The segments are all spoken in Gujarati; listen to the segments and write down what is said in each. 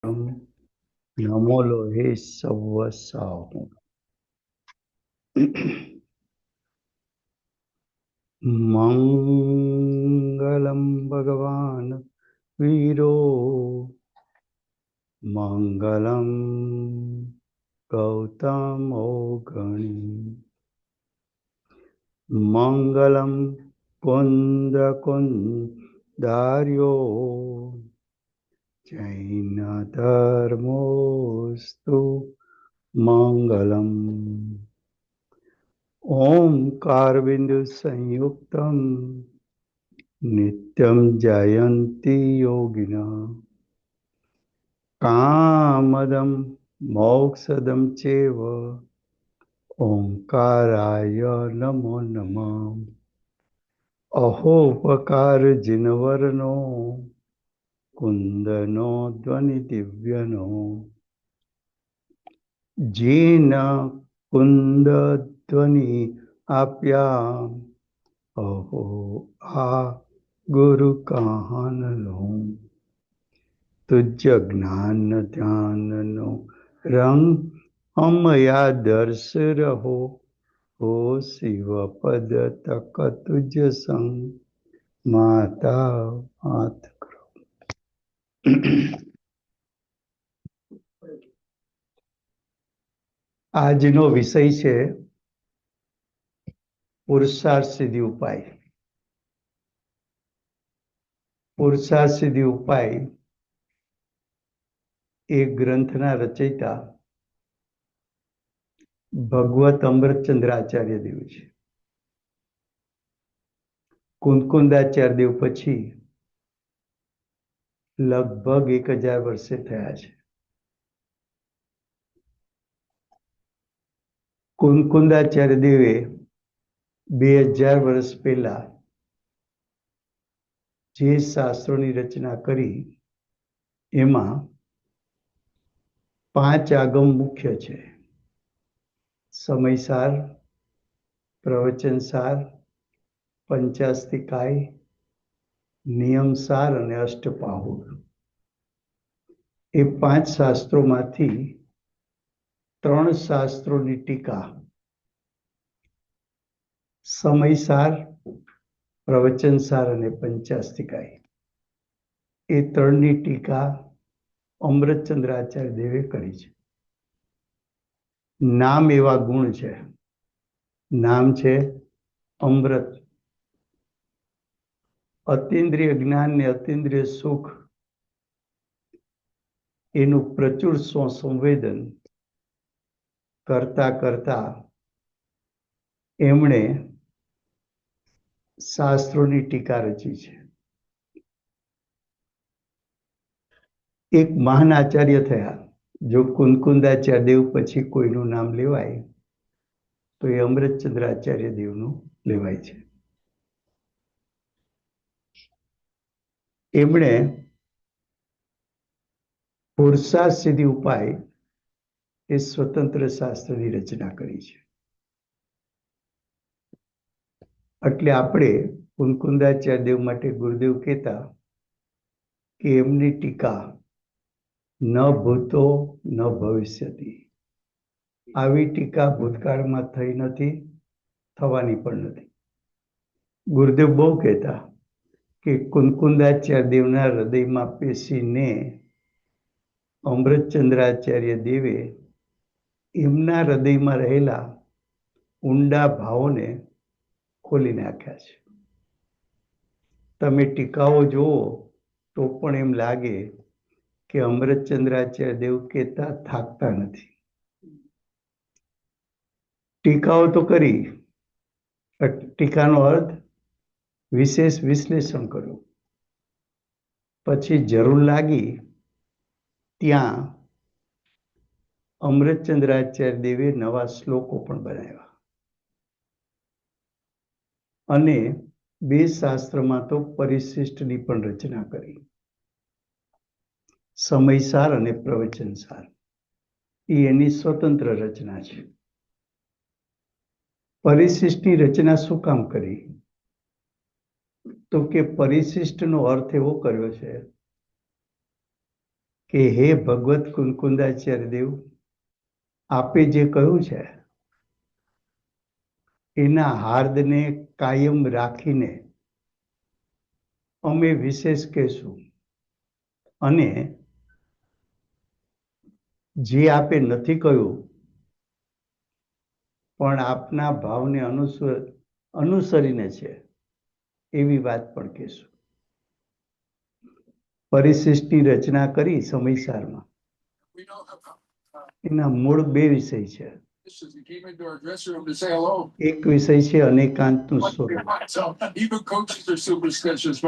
નમો લોહે સર્વ સાહુ મંગલમ ભગવાન વીરો મંગલમ ગૌતમો ગણી મંગલમ કુંદ કુંદાર્યો જૈન ધર્મોસ્તુ મંગલમ ઓમકાર સંયુક્તમ નિત્યમ જયંતિ યોગિના કામદમ મોક્ષદમ ચેવ ઓંકારાય નમો નમઃ અહોપકાર જિનવરનો કુંદનો ધ્વનિ દિવ્યનો જીન કુંદ ધ્વનિ આપ્યા અહો આ ગુરુ કહાનલો તુજ્ય જ્ઞાન ધ્યાનનો રંગ અમયા દર્શ રહો હો શિવ પદ તક તુજ સંગ માતા હાથ કરો. આજનો વિષય છે પુરુષાર્થ સિદ્ધિ ઉપાય. પુરુષાર્થ સિદ્ધિ ઉપાય એ ગ્રંથના રચયિતા ભગવત અમૃતચંદ્ર આચાર્ય દેવ છે. કુંદકુંદાચાર્ય દેવ પછી લગભગ 1000 વર્ષે થયા છે. કુંદકુંદાચાર્ય દેવે 2000 વર્ષ પહેલા જે શાસ્ત્રોની રચના કરી એમાં 5 આગમ મુખ્ય છે: સમયસાર, પ્રવચનસાર, પંચાસ્તિકાય, નિયમસાર અને અષ્ટપાહુર. એ 5 શાસ્ત્રોમાંથી 3 શાસ્ત્રોની ટીકા સમયસાર, પ્રવચનસાર અને પંચાસ્તિકાય, એ 3ની ટીકા અમૃતચંદ્ર આચાર્ય દેવે કરી છે. નામ એવા ગુણ છે. નામ છે અમૃત. અતિન્દ્રિય જ્ઞાન ને અતિન્દ્રિય સુખ એનું પ્રચુર સંવેદન કરતા કરતા એમણે શાસ્ત્રોની ટીકા રચી છે. એક મહાન આચાર્ય થયા. જો કુંદકુંદાચાર્ય દેવ પછી કોઈનું નામ લેવાય તો એ અમૃતચંદ્ર આચાર્ય દેવનું લેવાય છે. એમણે પુરુષાર્થ સિદ્ધિ ઉપાય એ સ્વતંત્ર શાસ્ત્રની રચના કરી છે. એટલે આપણે કુંદકુંદાચાર્ય દેવ માટે ગુરુદેવ કહેતા કે એમની ટીકા ન ભૂતો ન ભવિષ્યતિ. આવી ટીકા ભૂતકાળમાં થઈ નથી, થવાની પણ નથી. ગુરુદેવ બહુ કહેતા કે કુંદકુંદાચાર્ય દેવના હૃદયમાં પેશીને અમૃતચંદ્રાચાર્ય દેવે એમના હૃદયમાં રહેલા ઊંડા ભાવોને ખોલી નાખ્યા છે. તમે ટીકાઓ જુઓ તો પણ એમ લાગે કે અમૃતચંદ્રાચાર્ય દેવ કહેતા થાકતા નથી. ટીકાઓ તો કરી, ટીકાનો અર્થ વિશેષ વિશ્લેષણ કર્યું. પછી જરૂર લાગી ત્યાં અમૃતચંદ્રાચાર્ય દેવે નવા શ્લોકો પણ બનાવ્યા અને 2 શાસ્ત્રમાં તો પરિશિષ્ટની પણ રચના કરી. સમયસાર અને પ્રવચનસાર એ એની સ્વતંત્ર રચના છે. પરિશિષ્ટની રચના શું કામ કરી? તો કે પરિશિષ્ટનો અર્થ એવો કર્યો છે કે હે ભગવત કુનકુંદાચાર્ય દેવ, આપે જે કહ્યું છે એના હાર્દને કાયમ રાખીને અમે વિશેષ કહેશું, અને જે આપે નથી કહ્યું પણ આપના ભાવને અનુસરીને છે એવી વાત પણ કહેશું. પરિશિષ્ટની રચના કરી સમયસારમાં. એના મૂળ બે વિષય છે. એક વિષય છે અનેકાંતનું સ્વરૂપ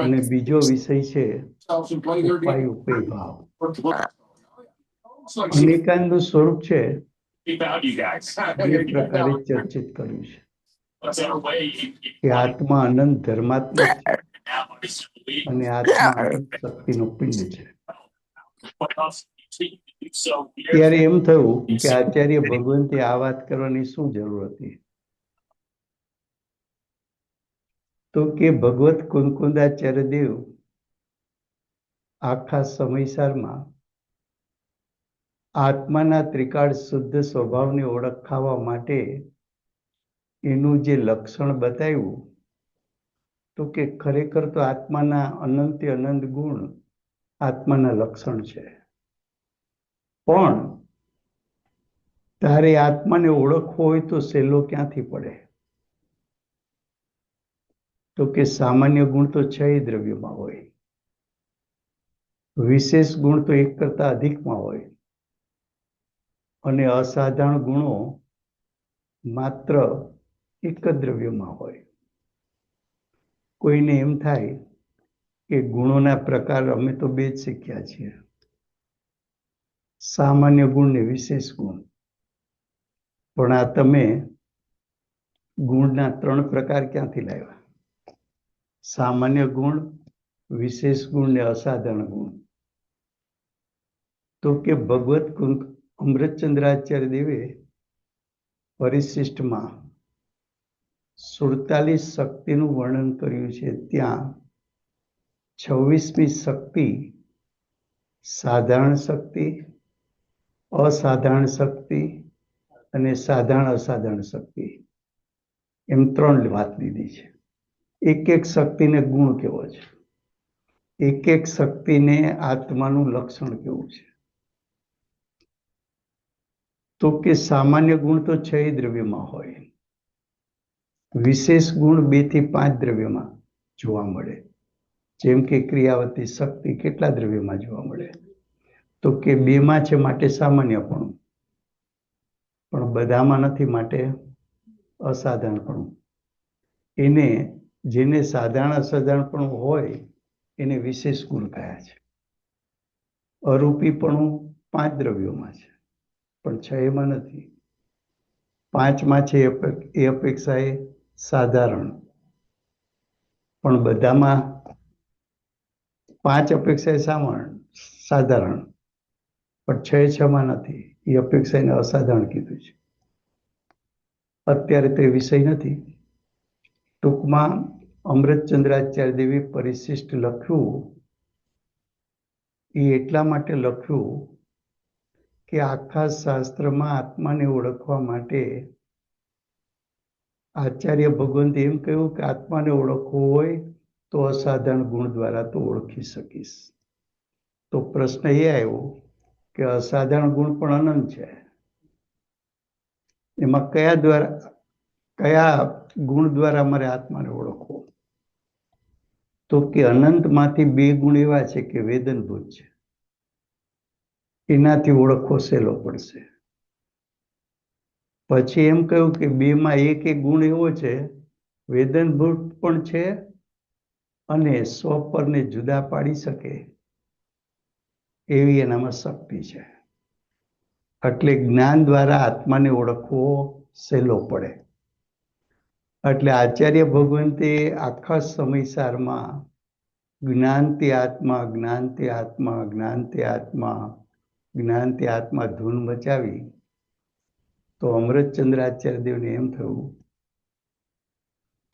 અને બીજો વિષય છે ઉપાય ઉપેય ભાવ. અનેકાંતનું સ્વરૂપ છે બે પ્રકારે ચર્ચિત કર્યું છે કે આત્મા અનંત ધર્માત્મક છે અને આત્મા અનંત શક્તિનો પિંડ છે. ત્યારે એમ થયું કે આચાર્ય ભગવંતે આ વાત કરવાની શું જરૂર હતી? તો કે ભગવત કુનકુંદાચાર્ય દેવ આખા સમયસારમાં આત્માના ત્રિકાળ શુદ્ધ સ્વભાવને ઓળખાવા માટે એનું જે લક્ષણ બતાવ્યું, તો કે ખરેખર તો આત્માના અનંતે અનંત ગુણ આત્માના લક્ષણ છે, પણ તારે આત્માને ઓળખવો હોય તો સહેલો ક્યાંથી પડે? તો કે સામાન્ય ગુણ તો 6 દ્રવ્યોમાં હોય, વિશેષ ગુણ તો 1 કરતા અધિકમાં હોય, અને અસાધારણ ગુણો માત્ર 1 જ દ્રવ્યમાં હોય. કોઈને એમ થાય કે ગુણોના પ્રકાર અમે તો 2 જ શીખ્યા છીએ, સામાન્ય ગુણ ને વિશેષ ગુણ, પણ આ તમે ગુણના 3 પ્રકાર ક્યાંથી લાવ્યા? સામાન્ય ગુણ, વિશેષ ગુણ ને અસાધારણ ગુણ. તો કે ભગવત અમૃતચંદ્રાચાર્ય દેવે પરિશિષ્ટમાં 47 શક્તિનું વર્ણન કર્યું છે. ત્યાં 26મી શક્તિ સાધારણ શક્તિ, અસાધારણ શક્તિ અને સાધારણ અસાધારણ શક્તિ, એમ 3 વાત લીધી છે. એક એક શક્તિને ગુણ કેવો છે, એક એક શક્તિને આત્માનું લક્ષણ કેવું છે. તો કે સામાન્ય ગુણ તો 6 દ્રવ્યમાં હોય, વિશેષ ગુણ 2 થી 5 દ્રવ્યમાં જોવા મળે. જેમ કે ક્રિયાવતી શક્તિ કેટલા દ્રવ્યમાં જોવા મળે? તો કે 2માં છે માટે સામાન્યપણું, પણ બધામાં નથી માટે અસાધારણપણું. એને જેને સાધારણ અસાધારણપણું હોય એને વિશેષ ગુણ કહ્યા છે. અરૂપીપણું 5 દ્રવ્યોમાં છે પણ 6માં નથી. 5માં છે એ અપેક્ષાએ સાધારણ, પણ બધામાં 5 અપેક્ષાએ સાધારણ, પણ 6માં નથી. એ અપેક્ષાને અસાધારણ કીધું છે. અત્યારે તો એ વિષય નથી. ટૂંકમાં અમૃતચંદ્રાચાર્ય દેવે પરિશિષ્ટ લખ્યું એ એટલા માટે લખ્યું કે આખા શાસ્ત્રમાં આત્માને ઓળખવા માટે આચાર્ય ભગવંતે એમ કહ્યું કે આત્માને ઓળખવો હોય તો અસાધારણ ગુણ દ્વારા તો ઓળખી શકીશ. તો પ્રશ્ન એ આવ્યો કે અસાધારણ ગુણ પણ અનંત છે, એમાં કયા ગુણ દ્વારા મારે આત્માને ઓળખવો? તો કે અનંતમાંથી 2 ગુણ એવા છે કે વેદનભૂત છે, એનાથી ઓળખવો સહેલો પડશે. પછી એમ કહ્યું કે 2માં એક ગુણ એવો છે વેદનભૂત પણ છે અને સ્વપરને જુદા પાડી શકે એવી એનામાં શક્તિ છે. એટલે જ્ઞાન દ્વારા આત્માને ઓળખવો સહેલો પડે. એટલે આચાર્ય ભગવંતે આખા સમયસારમાં જ્ઞાનથી આત્મા, જ્ઞાનથી આત્મા, જ્ઞાનથી આત્મા, જ્ઞાનથી આત્મા ધૂન મચાવી. તો અમૃતચંદ્રાચાર્ય દેવને એમ થયું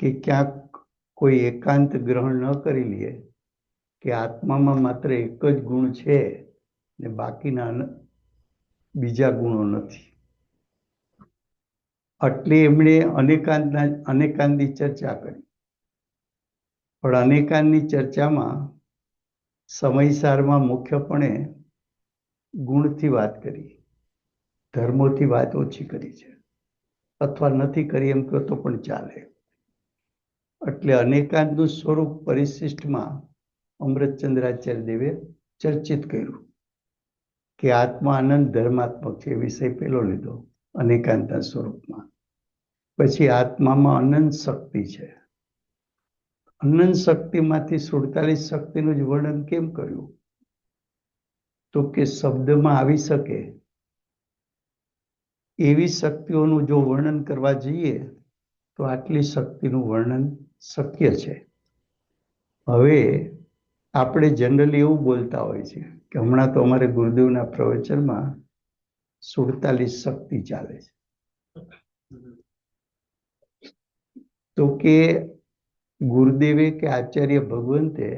કે ક્યાંક કોઈ એકાંત ગ્રહણ ન કરી લે કે આત્મામાં માત્ર એક જ ગુણ છે ને બાકીના બીજા ગુણો નથી. એટલે એમણે અનેકાંતની ચર્ચા કરી, પણ અનેકાંતની ચર્ચામાં સમયસારમાં મુખ્યપણે ગુણથી વાત કરી, ધર્મોથી વાત ઓછી કરી છે, અથવા નથી કરી એમ કહો તો પણ ચાલે. એટલે અનેકાંતનું સ્વરૂપ પરિશિષ્ટમાં અમૃતચંદ્રાચાર્ય દેવે ચર્ચિત કર્યું કે આત્મા આનંદ ધર્માત્મક છે. વિષય પેલો લીધો અનેકાંતના સ્વરૂપમાં. પછી આત્મામાં અનંત શક્તિ છે. અનંત શક્તિમાંથી 47 શક્તિનું જ વર્ણન કેમ કર્યું? તો કે શબ્દમાં આવી શકે એવી શક્તિઓનું જો વર્ણન કરવા જઈએ તો આટલી શક્તિનું વર્ણન શક્ય છે. હવે આપણે જનરલી એવું બોલતા હોય છે કે હમણાં તો અમારે ગુરુદેવના પ્રવચનમાં 47 શક્તિ ચાલે છે. તો કે ગુરુદેવે કે આચાર્ય ભગવંતે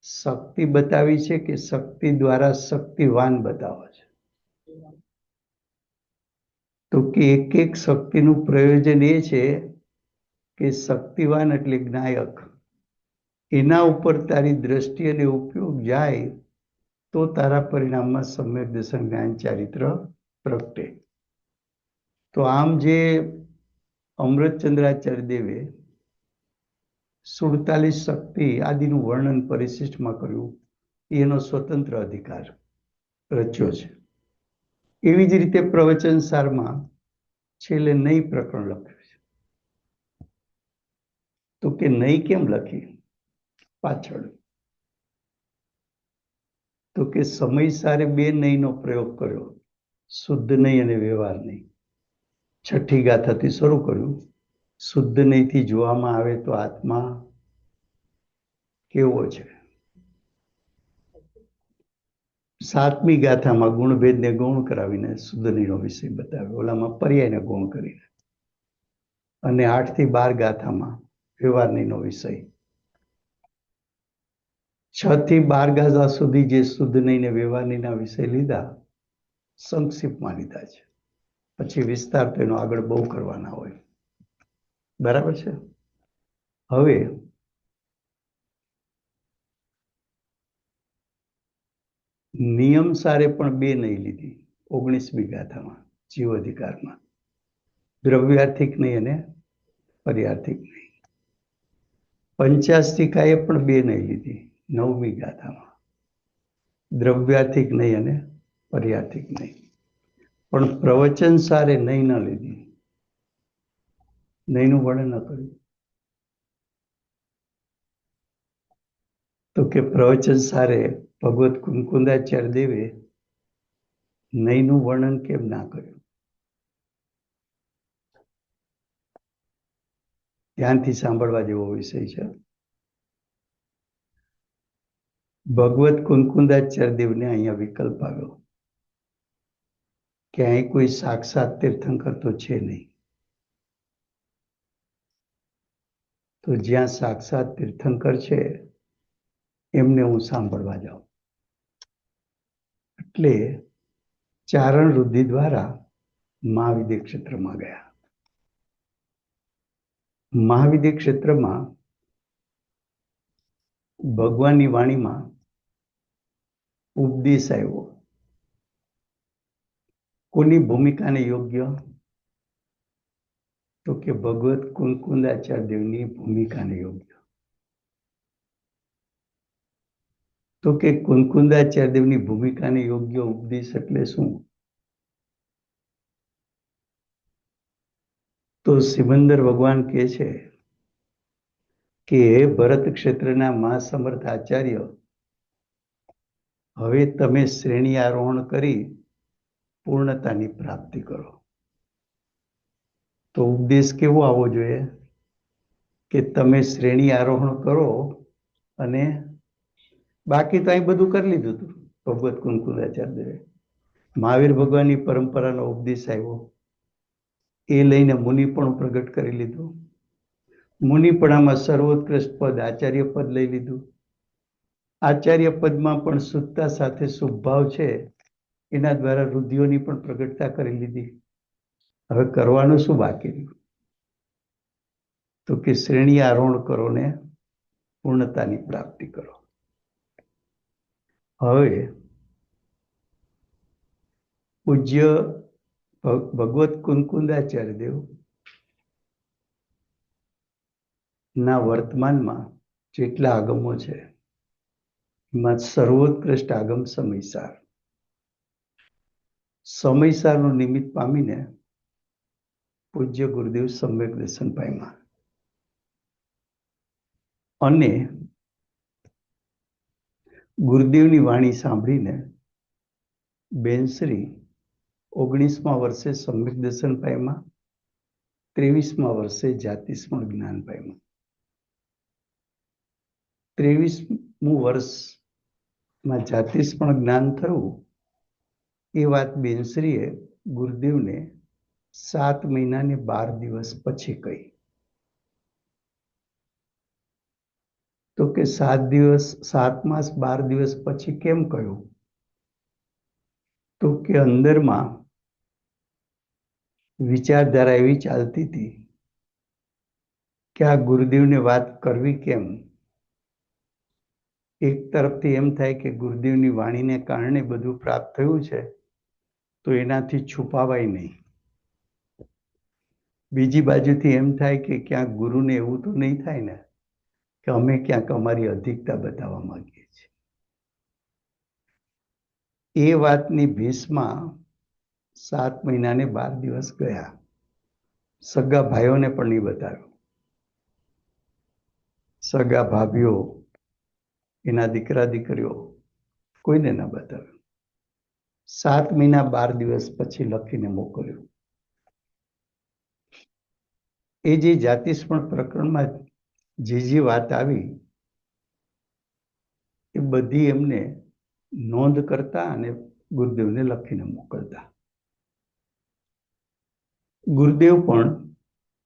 શક્તિ બતાવી છે કે શક્તિ દ્વારા શક્તિવાન બતાવે છે? તો કે એક એક શક્તિનું પ્રયોજન એ છે કે શક્તિવાન એટલે જ્ઞાયક, એના ઉપર તારી દ્રષ્ટિ અને ઉપયોગ જાય તો તારા પરિણામમાં સમ્યક દર્શન જ્ઞાન ચારિત્ર પ્રગટે. તો આમ જે અમૃતચંદ્રાચાર્ય દેવે 47 શક્તિ આદિનું વર્ણન પરિશિષ્ટમાં કર્યું, એનો સ્વતંત્ર અધિકાર રચ્યો છે. એવી જ રીતે પ્રવચન સારમાં છેલ્લે નહીં પ્રકરણ લખ્યું છે. તો કે નહીં કેમ લખી પાછળ? તો કે સમયસારે બે નહીંનો પ્રયોગ કર્યો, શુદ્ધ નહીં અને વ્યવહાર નહીં. છઠ્ઠી ગાથાથી શરૂ કર્યું. શુદ્ધ નહીંથી જોવામાં આવે તો આત્મા કેવો છે? સાતમી ગાથામાં ગુણભેદને ગૌણ કરાવીને શુદ્ધ નહીંનો વિષય બતાવ્યો, ઓલામાં પર્યાયને ગૌણ કરીને. અને 8 થી 12 ગાથામાં વ્યવહાર નહીંનો વિષય. 6 થી 12 ગાથા સુધી જે શુદ્ધ નહીં ને વ્યવહાર નહીંના વિષય લીધા, સંક્ષિપ્તમાં લીધા છે. પછી વિસ્તાર તો એનો આગળ બહુ કરવાના હોય. બરાબર છે? હવે નિયમ સારે પણ બે નહીં લીધી 19મી ગાથામાં જીવ અધિકારમાં. દ્રવ્યાર્થિક નહીં અને પર્યાર્થિક નહીં. પંચાસ્તિકાએ પણ બે નહીં લીધી 9મી ગાથામાં. દ્રવ્યાર્થિક નહીં અને પર્યાર્થિક નહીં. પણ પ્રવચન સારે નહીં ન લીધી, નહીંનું વર્ણન ન કર્યું. તો કે પ્રવચન સારે ભગવત કુંકુંદાચાર્ય દેવે નહીંનું વર્ણન કેમ ના કર્યું? ધ્યાનથી સાંભળવા જેવો વિષય છે. ભગવત કુંકુંદાચાર્ય દેવને અહીંયા વિકલ્પ આવ્યો કે અહીં કોઈ સાક્ષાત તીર્થંકર તો છે નહીં. તો જ્યાં સાક્ષાત તીર્થંકર છે એમને હું સાંભળવા જાઉં. એટલે ચારણ વૃદ્ધિ દ્વારા મહાવિદ્ય ક્ષેત્રમાં ગયા. મહાવિદ્ય ક્ષેત્રમાં ભગવાનની વાણીમાં ઉપદેશ આવ્યો. કોની ભૂમિકાને યોગ્ય? તો કે ભગવત કુંકુંદાચાર્ય દેવની ભૂમિકાને યોગ્ય. તો કે કુંકુંદાચાર્ય દેવની ભૂમિકાને યોગ્ય ઉપદેશ એટલે શું? તો સિમંદર ભગવાન કહે છે કે હે ભરત ક્ષેત્રના મહાસમર્થ આચાર્ય, હવે તમે શ્રેણી આરોહણ કરી પૂર્ણતાની પ્રાપ્તિ કરો. તો ઉપદેશ કેવો આવવો જોઈએ? કે તમે શ્રેણી આરોહણ કરો, અને બાકી તો અહીં બધું કરી લીધું હતું ભગવત કુંકુંદાચાર્ય દેવે. મહાવીર ભગવાનની પરંપરાનો ઉપદેશ આવ્યો, એ લઈને મુનિ પણ પ્રગટ કરી લીધું. મુનિપણામાં સર્વોત્કૃષ્ટ પદ આચાર્ય પદ લઈ લીધું. આચાર્ય પદમાં પણ શુદ્ધતા સાથે શુભભાવ છે, એના દ્વારા રુધિઓની પણ પ્રગટતા કરી લીધી. હવે કરવાનું શું બાકી રહ્યું? તો કે શ્રેણી આરોહણ કરો ને પૂર્ણતાની પ્રાપ્તિ કરો. હવે પૂજ્ય ભગવત કુંકુંદાચાર્ય દેવ ના વર્તમાનમાં જેટલા આગમો છે એમાં સર્વોત્કૃષ્ટ આગમ સમયસાર. સમયસારનું નિમિત્ત પામીને પૂજ્ય ગુરુદેવ સમ્યક દર્શન પામ્યા અને ગુરુદેવની વાણી સાંભળીને બેનશ્રી 19મા વર્ષે સમ્યક દર્શન પામ્યા, 23મા વર્ષે જાતિસ્મરણ જ્ઞાન પામ્યા. 23મું વર્ષમાં જાતિસ્મરણ જ્ઞાન થયું એ વાત બેનશ્રીએ ગુરુદેવને 7 મહિના ને 12 દિવસ પછી કહી. તો કે 7 માસ 12 દિવસ પછી કેમ કહ્યું? તો કે અંદરમાં વિચારધારા એવી ચાલતી હતી કે આ ગુરુદેવને વાત કરવી કેમ. એક તરફથી એમ થાય કે ગુરુદેવની વાણીને કારણે બધું પ્રાપ્ત થયું છે તો એનાથી છુપાવાય નહીં. બીજી બાજુથી એમ થાય કે ક્યાંક ગુરુને એવું તો નહીં થાય ને કે અમે ક્યાંક અમારી અધિકતા બતાવવા માંગીએ છીએ. એ વાતની ભીસમાં 7 મહિના ને 12 દિવસ ગયા. સગા ભાઈઓને પણ નહીં બતાવ્યું, સગા ભાભીઓ, એના દીકરા દીકરીઓ કોઈને ના બતાવ્યું. 7 મહિના 12 દિવસ પછી લખીને મોકલ્યું. એ જે જાતિસ્મરણ પ્રકરણમાં જે વાત આવી એ બધી એમને નોંધ કરતા અને ગુરુદેવને લખીને મોકલતા. ગુરુદેવ પણ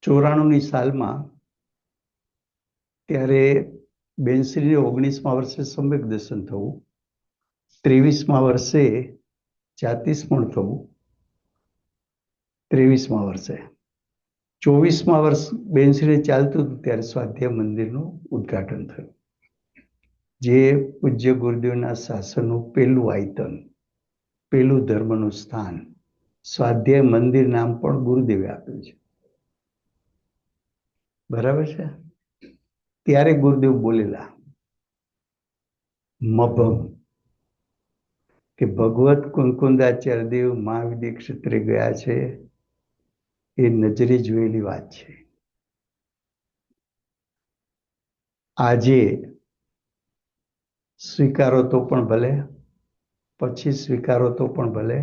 94ની સાલમાં ત્યારે બેનશ્રીને 19મા વર્ષે સમ્યક દર્શન થવું, 23મા વર્ષે જાતિસ્મરણ થવું, 23મા વર્ષે 24મા વર્ષ બેનશ્રીને ચાલતું હતું ત્યારે સ્વાધ્યાય મંદિરનું ઉદ્ઘાટન થયું, જે પૂજ્ય ગુરુદેવના શાસનનું પહેલું આયતન, પહેલું ધર્મનું સ્થાન, સ્વાધ્યાય મંદિર નામ પણ ગુરુદેવે આપ્યું છે. બરાબર છે? ત્યારે ગુરુદેવ બોલેલા મભમ કે ભગવત કુંકુંદાચાર્ય દેવ મહાવિદ્ય ક્ષેત્રે ગયા છે એ નજરે જોયેલી વાત છે. આજે સ્વીકારો તો પણ ભલે, પછી સ્વીકારો તો પણ ભલે,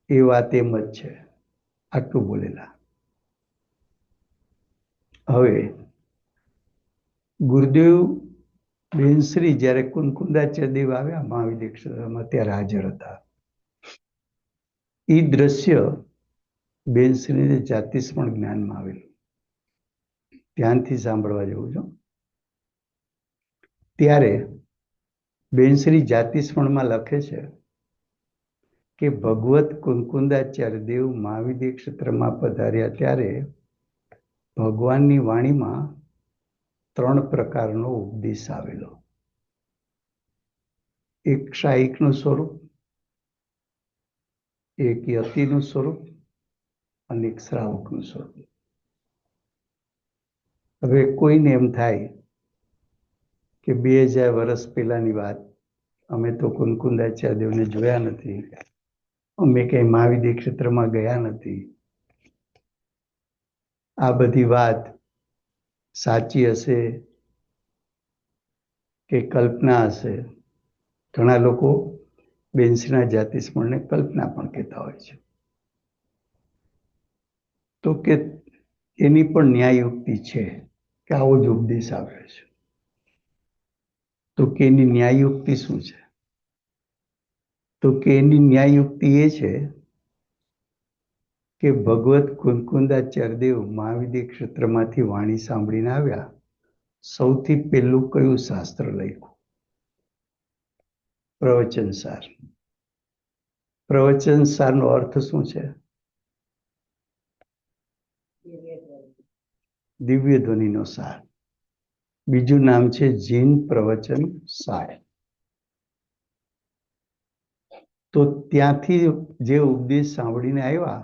એ વાત એમ જ છે. આટલું બોલેલા. હવે ગુરુદેવ બેનશ્રી જ્યારે કુંકુંદાચાર્ય દેવ આવ્યા મહાવિદ્ય ક્ષેત્રમાં ત્યારે હાજર હતા. એ દ્રશ્ય બેનશ્રીને જાતિસ્મરણ જ્ઞાનમાં આવેલું. ધ્યાનથી સાંભળવા જેવું છે. ત્યારે બેનશ્રી જાતિસ્મરણમાં લખે છે કે ભગવત કુંકુંદાચાર્ય દેવ મહાવિદ્ય ક્ષેત્રમાં પધાર્યા ત્યારે ભગવાનની વાણીમાં 3 પ્રકારનો ઉપદેશ આવેલો. એક શાયિકનું સ્વરૂપ, એક યતિનું સ્વરૂપ અને એક શ્રાવકનું સ્વરૂપ. હવે કોઈને એમ થાય કે 2000 વર્ષ પહેલાની વાત, અમે તો કુંકુંદાચાર્ય દેવને જોયા નથી, અમે કઈ મહાવિદ્ય ક્ષેત્રમાં ગયા નથી, આ બધી વાત સાચી હશે કે કલ્પના હશે. ઘણા લોકો બેનશ્રીના જાતિસ્મરણને કલ્પના પણ કહેતા હોય છે. તો કે એની પણ ન્યાયયુક્તિ છે કે આવો જ ઉપદેશ આવ્યો છે. તો કે એની ન્યાયયુક્તિ શું છે? તો કે એની ન્યાયયુક્તિ એ છે કે ભગવત કુંકુંદાચાર્ય દેવ મહાવિદ્ય ક્ષેત્રમાંથી વાણી સાંભળીને આવ્યા, સૌથી પહેલું કયું શાસ્ત્ર લખ્યું? પ્રવચન સાર. પ્રવચન સારનો અર્થ શું છે? દિવ્ય ધ્વનિનો સાર. બીજું નામ છે જીન પ્રવચન સાર. તો ત્યાંથી જે ઉપદેશ સાંભળીને આવ્યા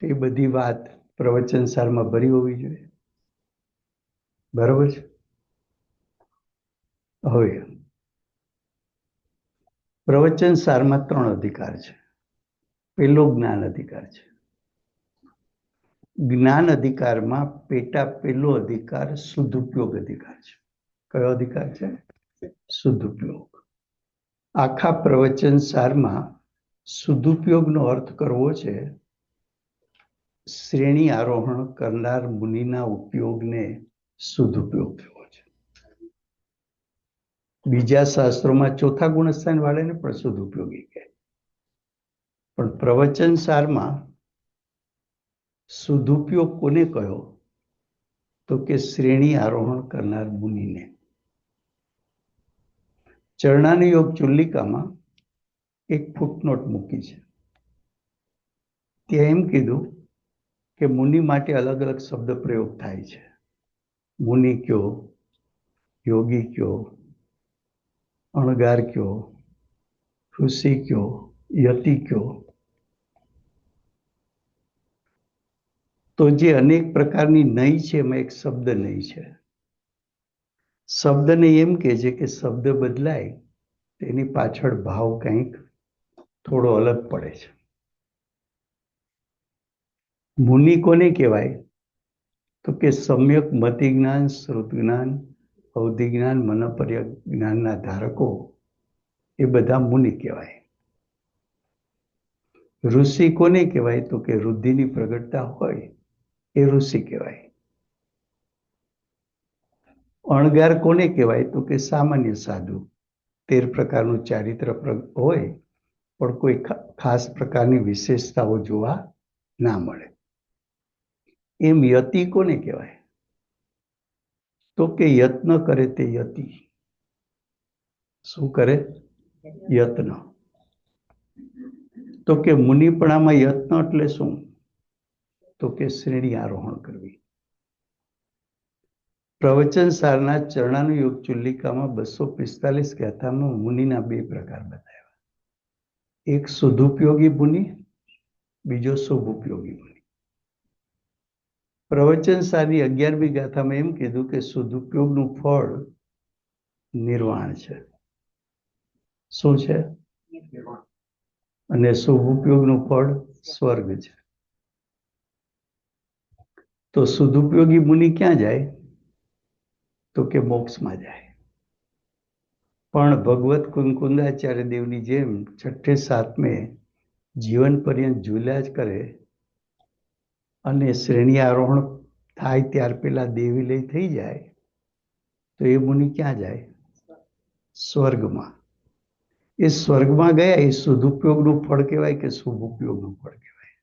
એ બધી વાત પ્રવચન સારમાં ભરી હોવી જોઈએ. બરાબર છે. હવે પ્રવચન સારમાં 3 અધિકાર છે. પહેલો જ્ઞાન અધિકાર છે. જ્ઞાન અધિકારમાં પહેલો અધિકાર સદુપયોગ અધિકાર છે. કયો અધિકાર છે? સદુપયોગ. આખા પ્રવચન સારમાં સદુપયોગનો અર્થ કરવો છે શ્રેણી આરોહણ કરનાર મુનિના ઉપયોગને સદુપયોગ કહેવો છે. બીજા શાસ્ત્રોમાં ચોથા ગુણસ્થાન વાળાને પણ સદુપયોગી કહે, પણ પ્રવચન સારમાં સદુપયોગ કોને કહ્યો? તો કે શ્રેણી આરોહણ કરનાર મુનિને. ચરણાનુયોગ ચુલ્લિકામાં એક ફૂટનોટ મૂકી છે. ત્યાં એમ કીધું કે મુનિ માટે અલગ અલગ શબ્દ પ્રયોગ થાય છે. મુનિ કયો, યોગી કયો, અણગાર કયો, ઋષિ કયો, યતિ કયો. તો જે અનેક પ્રકારની નઈ છે એમાં એક શબ્દ નઈ છે. શબ્દને એમ કહે છે કે શબ્દ બદલાય તેની પાછળ ભાવ કંઈક થોડો અલગ પડે છે. મુનિ કોને કહેવાય? તો કે સમ્યક મતિ જ્ઞાન, શ્રુત જ્ઞાન, અવધિ જ્ઞાન, મનોપર્ય જ્ઞાનના ધારકો એ બધા મુનિ કહેવાય. ઋષિ કોને કહેવાય? તો કે રુદ્ધિની પ્રગટતા હોય એ ઋષિ કહેવાય. અણગાર કોને કહેવાય? તો કે સામાન્ય સાધુ. 13 પ્રકારનું ચારિત્ર હોય પણ કોઈ ખાસ પ્રકારની વિશેષતાઓ જોવા ના મળે. એમ યતિ કોને કહેવાય? તો કે યત્ન કરે તે યતિ. શું કરે? યત્ન. તો કે મુનિપણામાં યત્ન એટલે શું? તો કે શ્રેણી આરોહણ કરવી. પ્રવચન સારના ચરણાનુયોગ ચુલ્લિકામાં 245 ગાથામાં મુનિના 2 પ્રકાર બતાવ્યા. એક સદુપયોગી મુનિ, બીજો શુભોપયોગી મુનિ. પ્રવચન સારની 11મી ગાથામાં એમ કીધું કે સદુપયોગનું ફળ નિર્વાણ છે. શું છે? અને શુભોપયોગનું ફળ સ્વર્ગ છે. તો સદુપયોગી મુનિ ક્યાં જાય? તો કે મોક્ષમાં જાય. પણ ભગવત કુંકુંદાચાર્ય દેવની જેમ 6ઠે 7મે જીવન પર્યંત ઝૂલ્યા જ કરે અને શ્રેણી આરોહણ થાય ત્યાર પહેલા દેવી લઈ થઈ જાય તો એ મુનિ ક્યાં જાય? સ્વર્ગમાં. એ સ્વર્ગમાં ગયા એ સદુપયોગનું ફળ કહેવાય કે શુભ ઉપયોગનું ફળ કહેવાય?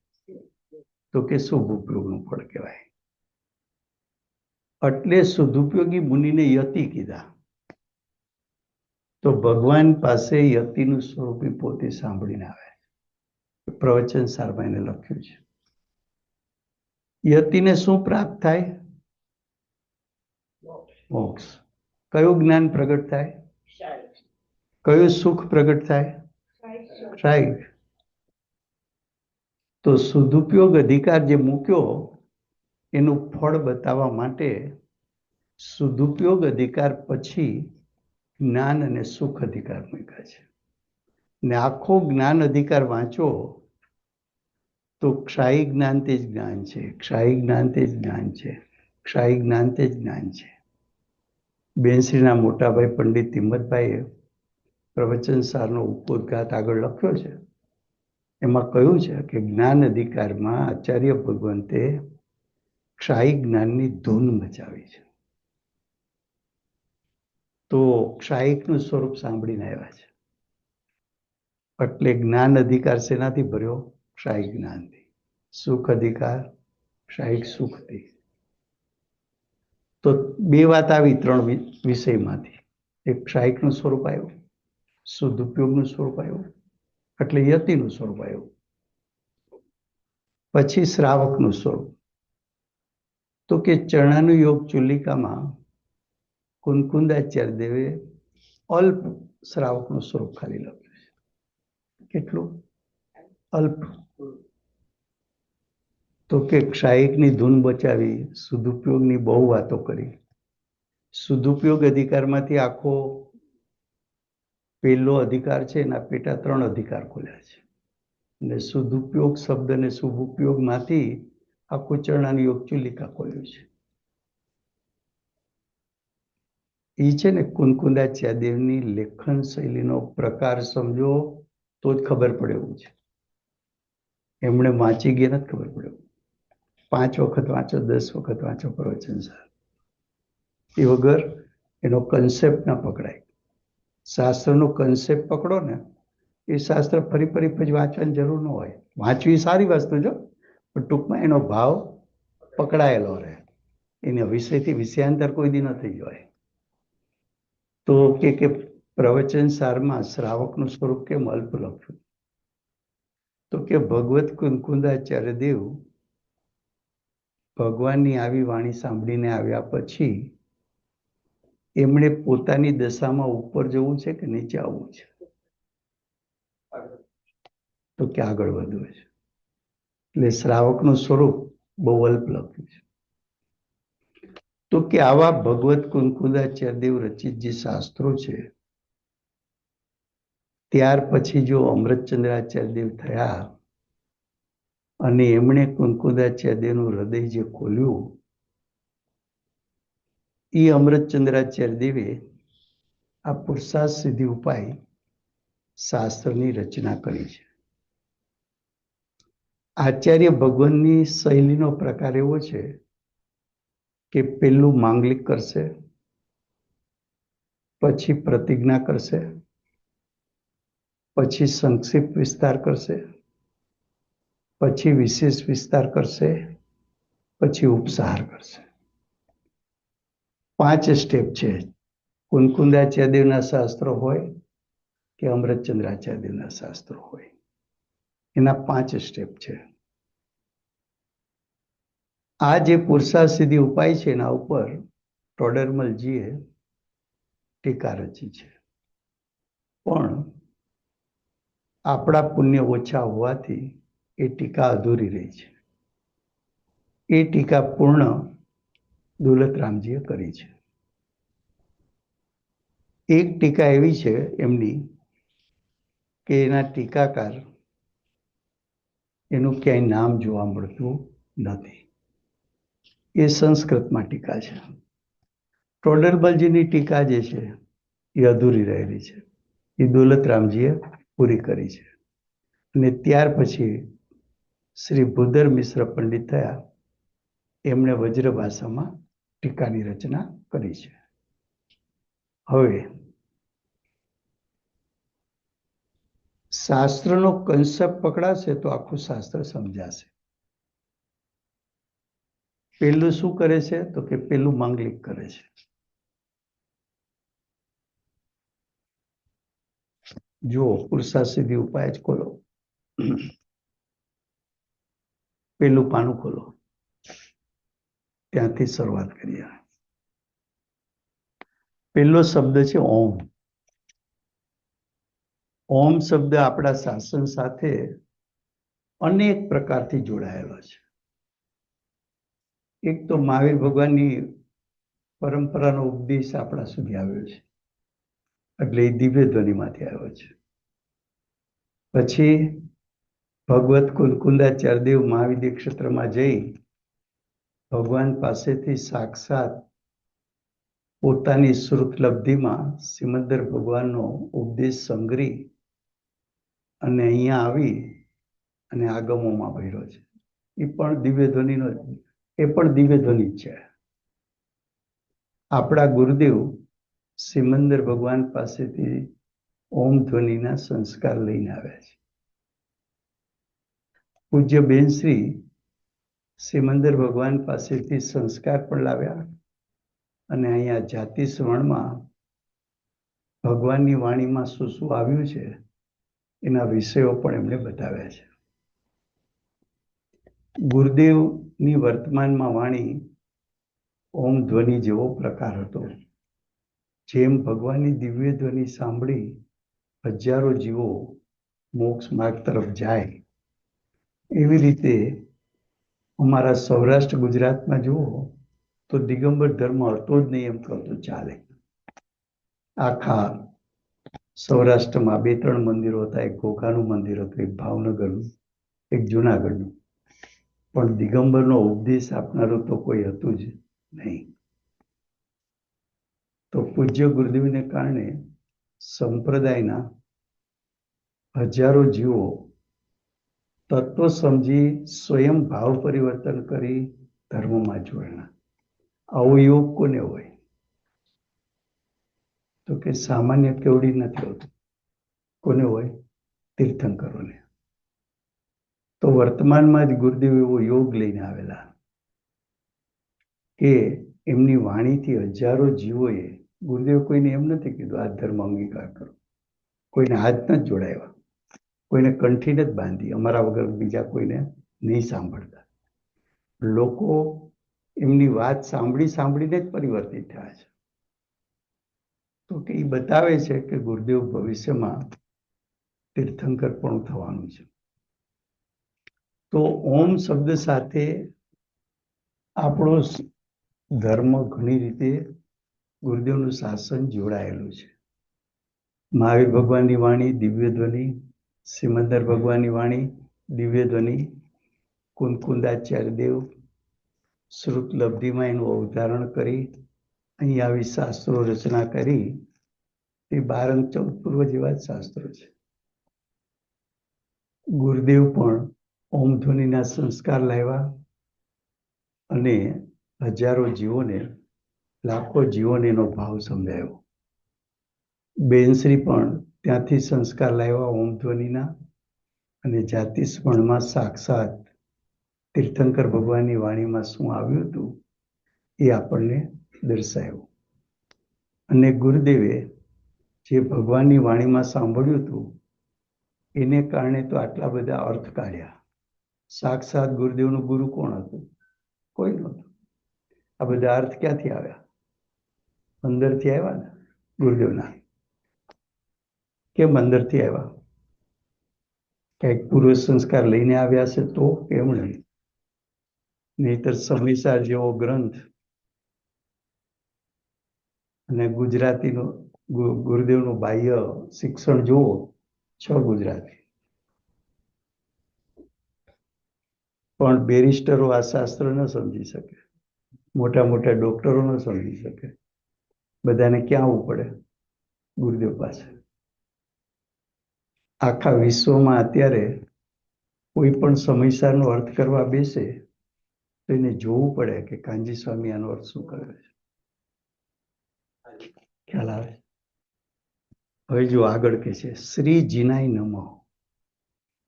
તો કે શુભ ઉપયોગનું ફળ કહેવાય. એટલે સદુપયોગી મુનિને યતિ કીધા. તો ભગવાન પાસે યતિનું સ્વરૂપ પોતે સાંભળીને આવે. પ્રવચન સારમાં એને લખ્યું છે. યતિને શું પ્રાપ્ત થાય? મોક્ષ. કયું જ્ઞાન પ્રગટ થાય? કયું સુખ પ્રગટ થાય? રાઈટ. તો સદુપયોગ અધિકાર જે મૂક્યો એનું ફળ બતાવવા માટે સદુપયોગ અધિકાર પછી જ્ઞાન અને સુખ અધિકાર મૂક્યા છે. ને આખો જ્ઞાન અધિકાર વાંચો તો ક્ષાયી જ્ઞાન તે જ જ્ઞાન છે, ક્ષાયી જ્ઞાન તે જ જ્ઞાન છે, ક્ષાયી જ્ઞાન તે જ જ્ઞાન છે. બેનશ્રીના મોટાભાઈ પંડિત હિંમતભાઈએ પ્રવચન સારનો ઉपोद्घात આગળ લખ્યો છે. એમાં કહ્યું છે કે જ્ઞાન અધિકારમાં આચાર્ય ભગવંતે ક્ષાયી જ્ઞાનની ધૂન મચાવી છે. તો ક્ષાયિકનું સ્વરૂપ સાંભળીને આવ્યા છે. એટલે જ્ઞાન અધિકાર શેનાથી ભર્યો? ક્ષાયિક જ્ઞાનથી. સુખ અધિકાર ક્ષાયિક સુખથી. તો 2 વાત આવી 3 વિષયમાંથી. એક ક્ષાયિકનું સ્વરૂપ આવ્યું, સદુપયોગનું સ્વરૂપ આવ્યું, એટલે યતિનું સ્વરૂપ આવ્યું. પછી શ્રાવકનું સ્વરૂપ, તો કે ચરણાનું યોગ ચુલિકામાં કુનકુંદાચાર્ય દેવે અલ્પ શ્રાવકનું સ્વરૂપ ખાલી લખ્યું છે. કેટલું અલ્પ? તો કે ક્ષાયિકની ધૂન બચાવી, સદુપયોગની બહુ વાતો કરી. સદુપયોગ અધિકારમાંથી આખો પહેલો અધિકાર છે, એના પેટા 3 અધિકાર ખોલ્યા છે. અને સદુપયોગ શબ્દ અને શુભ ઉપયોગમાંથી આખું ચરણાનું યોગ ચુલિકા ખોલ્યું છે. એ છે ને કુનકુંદાચાર્ય દેવની લેખન શૈલીનો પ્રકાર સમજો તો જ ખબર પડે એવું છે. એમણે વાંચી ગયા નથી ખબર પડે. 5 વખત વાંચો, 10 વખત વાંચો પ્રવચન સાર, એ વગર એનો કન્સેપ્ટ ના પકડાય. શાસ્ત્રનો કન્સેપ્ટ પકડો ને, એ શાસ્ત્ર ફરી ફરી વાંચવાની જરૂર ન હોય. વાંચવી સારી વસ્તુ જો, પણ ટૂંકમાં એનો ભાવ પકડાયેલો રહે, એના વિષયથી વિષયાંતર કોઈ દી ન થઈ જાય. તો કે પ્રવચન સારમાં શ્રાવકનું સ્વરૂપ કેમ અલ્પ લખ્યું? તો કે ભગવત કુનકુંદાચાર્ય દેવ ભગવાનની આવી વાણી સાંભળીને આવ્યા પછી એમણે પોતાની દશામાં ઉપર જવું છે કે નીચે આવવું છે? તો કે આગળ વધવું છે. એટલે શ્રાવકનું સ્વરૂપ બહુ અલ્પ લખ્યું છે. તો કે આવા ભગવત કુનકુંદાચાર્ય દેવ રચિત જે શાસ્ત્રો છે, ત્યાર પછી જો અમૃતચંદ્રાચાર્ય દેવ થયા અને એમણે કુનકુંદાચાર્ય દેવનું હૃદય જે ખોલ્યું, એ અમૃતચંદ્રાચાર્ય દેવે આ પુરુષાર્થ સિદ્ધિ ઉપાય શાસ્ત્રની રચના કરી છે. આચાર્ય ભગવાનની શૈલીનો પ્રકાર એવો છે કે પેલું માંગલિક કરશે, પછી પ્રતિજ્ઞા કરશે, પછી સંક્ષિપ્ત વિસ્તાર કરશે, પછી વિશેષ વિસ્તાર કરશે, પછી ઉપસાર કરશે. 5 સ્ટેપ છે. કુનકુંદાચાર્ય દેવના શાસ્ત્રો હોય કે અમૃતચંદ્રાચાર્ય દેવના શાસ્ત્રો હોય, એના 5 સ્ટેપ છે. આ જે પુરુષાર્થ સિદ્ધિ ઉપાય છે, એના ઉપર ટોડરમલજીએ ટીકા રચી છે. પણ આપણા પુણ્ય ઓછા હોવાથી એ ટીકા અધૂરી રહી છે. એ ટીકા પૂર્ણ દોલતરામજીએ કરી છે. એક ટીકા એવી છે એમની કે એના ટીકાકાર એનું ક્યાંય નામ જોવા મળતું નથી. એ સંસ્કૃતમાં ટીકા છે. ટોડરમલજીની ટીકા જે છે એ અધૂરી રહેલી છે. એ દોલતરામજીએ પૂરી કરી છે. અને ત્યાર પછી શ્રી ભૂધર મિશ્ર પંડિત થયા, એમણે વજ્ર ભાષામાં ટીકાની રચના કરી છે. હવે શાસ્ત્રનો કન્સેપ્ટ પકડાશે તો આખું શાસ્ત્ર સમજાશે. પેલું શું કરે છે? તો કે પેલું માંગલિક કરે છે. જુઓ, પુરુષાર્થ સિદ્ધિ ઉપાય જ ખોલો, પેલું પાનું ખોલો, ત્યાંથી શરૂઆત કરીએ. પેલો શબ્દ છે ઓમ. ઓમ શબ્દ આપણા શાસન સાથે અનેક પ્રકારથી જોડાયેલો છે. એક તો મહાવીર ભગવાનની પરંપરાનો ઉપદેશ આપણા સુધી આવ્યો છે, એટલે એ દિવ્ય ધ્વનિમાંથી આવ્યો છે. પછી ભગવત કુનકુંદાચાર્ય દેવ મહાવિદ્ય ક્ષેત્રમાં જઈ ભગવાન પાસેથી સાક્ષાત પોતાની શ્રુતલબ્ધિમાં સિમંદર ભગવાનનો ઉપદેશ સંગ્રહી અને અહીંયા આવી અને આગમોમાં ભર્યો છે. એ પણ દિવ્ય ધ્વનિનો, એ પણ દિવ્ય ધ્વનિ છે. આપણા ગુરુદેવ સિમંદર ભગવાન પાસેથી ઓમ ધ્વનિના સંસ્કાર લઈને આવ્યા છે. પૂજ્ય બેન શ્રી સિમંદર ભગવાન પાસેથી સંસ્કાર પણ લાવ્યા અને અહીંયા જાતિ શ્રવણમાં ભગવાનની વાણીમાં શું શું આવ્યું છે એના વિષયો પણ એમણે બતાવ્યા છે. ગુરુદેવની વર્તમાનમાં વાણી ઓમ ધ્વનિ જેવો પ્રકાર હતો. જેમ ભગવાનની દિવ્ય ધ્વનિ સાંભળી હજારો જીવો મોક્ષ માર્ગ તરફ જાય, એવી રીતે અમારા સૌરાષ્ટ્ર ગુજરાતમાં જુઓ તો દિગંબર ધર્મ હતો જ નહીં એમ કહો તો ચાલે. આખા સૌરાષ્ટ્રમાં 2-3 મંદિરો હતા. એક ઘોઘાનું મંદિર હતું, એક ભાવનગરનું, એક જુનાગઢનું, પણ દિગંબરનો ઉપદેશ આપનારું તો કોઈ હતું જ નહીં. તો પૂજ્ય ગુરુદેવને કારણે સંપ્રદાયના હજારો જીવો તત્વ સમજી સ્વયં ભાવ પરિવર્તન કરી ધર્મમાં જોડાણા. આવો યોગ કોને હોય? તો કે સામાન્ય કેવડી નથી હોતું. કોને હોય? તીર્થંકરોને. તો વર્તમાનમાં જ ગુરુદેવ એવો યોગ લઈને આવેલા કે એમની વાણીથી હજારો જીવોએ, ગુરુદેવ કોઈને એમ નથી કીધું આ ધર્મ અંગીકાર કરો, કોઈને હાથ નથી જોડાયા, કોઈને કંઠી નથી બાંધી, અમારા વગર બીજા કોઈને નહીં સાંભળતા. લોકો એમની વાત સાંભળીને જ પરિવર્તિત થયા છે. તો કે એ બતાવે છે કે ગુરુદેવ ભવિષ્યમાં તીર્થંકર પણ થવાનું છે. તો ઓમ શબ્દ સાથે આપણો ધર્મ ઘણી રીતે ગુરુદેવનું શાસન જોડાયેલું છે. મહાવીર ભગવાનની વાણી દિવ્ય ધ્વનિ, સિમંદર ભગવાનની વાણી દિવ્ય ધ્વનિ, કુંદકુંદાચાર્ય દેવ શ્રુત લબ્ધિમાં એનું અવધારણ કરી અહીં આવી શાસ્ત્રો રચના કરી. એ 12 અંગ 14 પૂર્વ જેવા જ શાસ્ત્રો છે. ગુરુદેવ પણ ઓમ ધ્વનિના સંસ્કાર લાવ્યા અને હજારો જીવોને, લાખો જીવોને એનો ભાવ સમજાયો. બેનશ્રી પણ ત્યાંથી સંસ્કાર લાવ્યા ઓમ ધ્વનિના, અને જાતિ સ્મરણમાં સાક્ષાત તીર્થંકર ભગવાનની વાણીમાં શું આવ્યું હતું એ આપણને દર્શાવ્યું. અને ગુરુદેવે જે ભગવાનની વાણીમાં સાંભળ્યું હતું એને કારણે તો આટલા બધા અર્થ કાઢ્યા. સાક્ષાત ગુરુદેવનું ગુરુ કોણ હતું? કોઈ નહોતું. આ બધા અર્થ ક્યાંથી આવ્યા? અંદરથી આવ્યા ને ગુરુદેવના. કેમ અંદરથી આવ્યા? કંઈક પૂર્વ સંસ્કાર લઈને આવ્યા છે તો કેમ નહીં? નહીતર સમયસાર જેવો ગ્રંથ અને ગુજરાતીનો ગુરુદેવનું બાહ્ય શિક્ષણ જુઓ, 6 ગુજરાતી, પણ બેરિસ્ટરો આ શાસ્ત્ર ન સમજી શકે, મોટા મોટા ડોક્ટરો ન સમજી શકે. બધાને ક્યાં આવવું પડે? ગુરુદેવ પાસે. આખા વિશ્વમાં અત્યારે કોઈ પણ સમયસારનો અર્થ કરવા બેસે તો એને જોવું પડે કે કાનજી સ્વામી આનો અર્થ શું કરે છે. ખ્યાલ આવે? હવે જો આગળ કે છે શ્રી જીનાય નમઃ.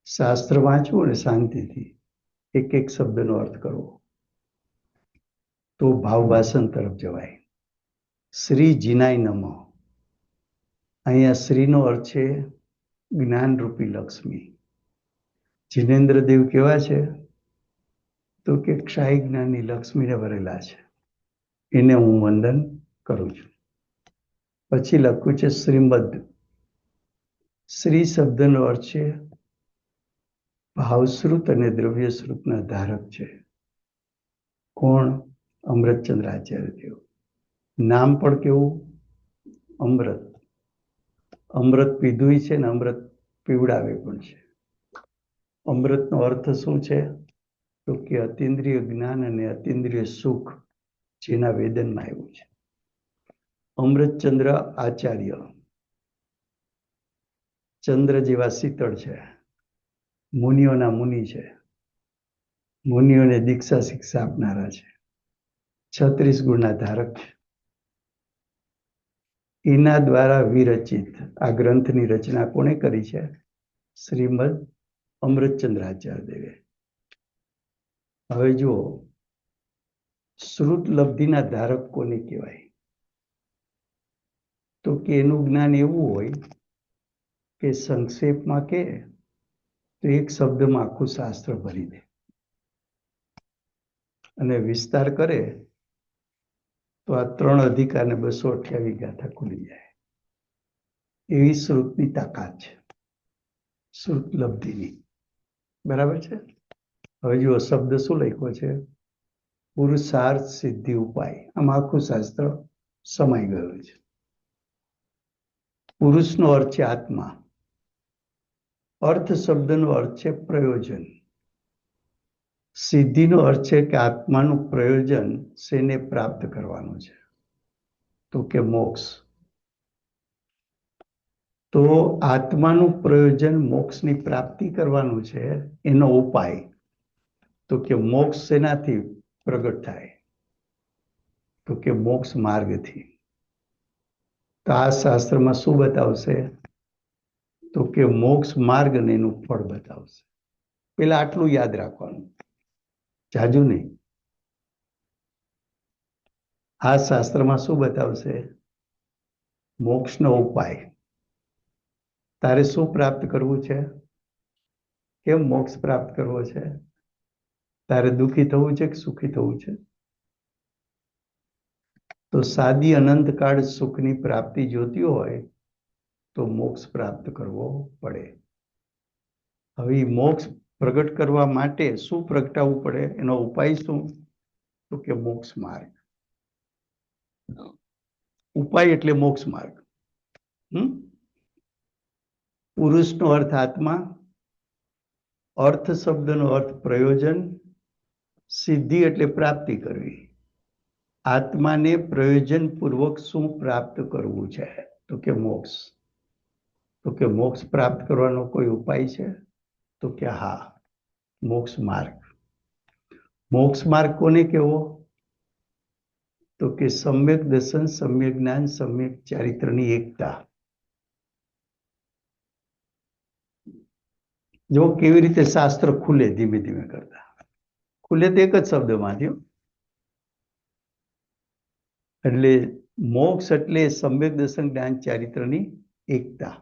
શાસ્ત્ર વાંચવું ને શાંતિથી એક એક શબ્દનો અર્થ કરવો તો ભાવભાષણ તરફ જવાય. શ્રી જીનાય નમઃ. અહીંયા શ્રીનો અર્થ છે જ્ઞાનરૂપી લક્ષ્મી. જીનેન્દ્રદેવ કેવા છે? તો કે ક્ષાય જ્ઞાનની લક્ષ્મીને ભરેલા છે, એને હું વંદન કરું છું. પછી લખ્યું છે શ્રીમદ. શ્રી શબ્દનો અર્થ છે ભાવશ્રુત અને દ્રવ્યશ્રુતના ધારક છે. કોણ? અમૃતચંદ્રાચાર્ય દેવ. નામ પણ કેવું? અમૃત. અમૃત પીધું છે ને અમૃત પીવડાવે પણ છે. અમૃતનો અર્થ શું છે? તો કે અતિન્દ્રિય જ્ઞાન અને અતિન્દ્રિય સુખ જેના વેદનમાં આવ્યું છે. અમૃતચંદ્ર આચાર્ય ચંદ્ર જેવા શીતળ છે, મુનિઓના મુનિ છે, મુનિઓને દીક્ષા શિક્ષા આપનારા છે, 36 ગુણના ધારક છે. એના દ્વારા વિરચિત આ ગ્રંથની રચના કોણે કરી છે? શ્રીમદ અમૃતચંદ્રાચાર્ય દેવે. હવે જુઓ, શ્રુત લબ્ધિના ધારક કોને કહેવાય? તો તો કે એનું જ્ઞાન એવું હોય કે સંક્ષેપમાં કે તો એક શબ્દમાં આખું શાસ્ત્ર ભરી દે, અને વિસ્તાર કરે તો આ 3 અધિકાર ને 228 ગાથા ખુલી જાય. એવી શ્રુતની તાકાત છે, શ્રુત લબ્ધિની. બરાબર છે. હવે જુઓ શબ્દ શું લખ્યો છે? પુરુષાર્થ સિદ્ધિ ઉપાય. આમાં આખું શાસ્ત્ર સમાઈ ગયું છે. પુરુષનો અર્થ છે આત્મા. અર્થ શબ્દનો અર્થ છે પ્રયોજન. સિદ્ધિનો અર્થ છે કે આત્માનું પ્રયોજન શેને પ્રાપ્ત કરવાનું છે? તો કે મોક્ષ. તો આત્માનું પ્રયોજન મોક્ષની પ્રાપ્તિ કરવાનું છે. એનો ઉપાય તો કે મોક્ષ શેનાથી પ્રગટ થાય? તો કે મોક્ષ માર્ગથી. તો આ શાસ્ત્રમાં શું બતાવશે? તો કે મોક્ષ માર્ગ અને એનું ફળ બતાવશે. પેલા આટલું યાદ રાખવાનું, જાજુ નહીં. આ શાસ્ત્રમાં શું બતાવશે? મોક્ષનો ઉપાય. તારે શું પ્રાપ્ત કરવું છે? કેમ મોક્ષ પ્રાપ્ત કરવો છે? તારે દુઃખી થવું છે કે સુખી થવું છે? તો સાદી અનંતકાળ સુખની પ્રાપ્તિ જોતી હોય તો મોક્ષ પ્રાપ્ત કરવો પડે. હવે મોક્ષ પ્રગટ કરવા માટે શું પ્રગટાવવું પડે? એનો ઉપાય શું? તો કે મોક્ષ માર્ગ. ઉપાય એટલે મોક્ષ માર્ગ. પુરુષનો અર્થ આત્મા, અર્થ શબ્દનો અર્થ પ્રયોજન, સિદ્ધિ એટલે પ્રાપ્તિ કરવી. આત્માને પ્રયોજન પૂર્વક શું પ્રાપ્ત કરવું છે? તો કે મોક્ષ. તો કે મોક્ષ પ્રાપ્ત કરવાનો કોઈ ઉપાય છે? તો કે હા, મોક્ષ માર્ગ. મોક્ષ માર્ગ કોને કહેવો? તો કે સમ્યક દર્શન, સમ્યક જ્ઞાન, સમ્યક ચારિત્રની એકતા. જો કેવી રીતે શાસ્ત્ર ખુલે ધીમે ધીમે કરતા. ખુલે તો એક જ શબ્દમાંથી. એટલે મોક્ષ એટલે સમ્યક દર્શન, જ્ઞાન, ચારિત્રની એકતા.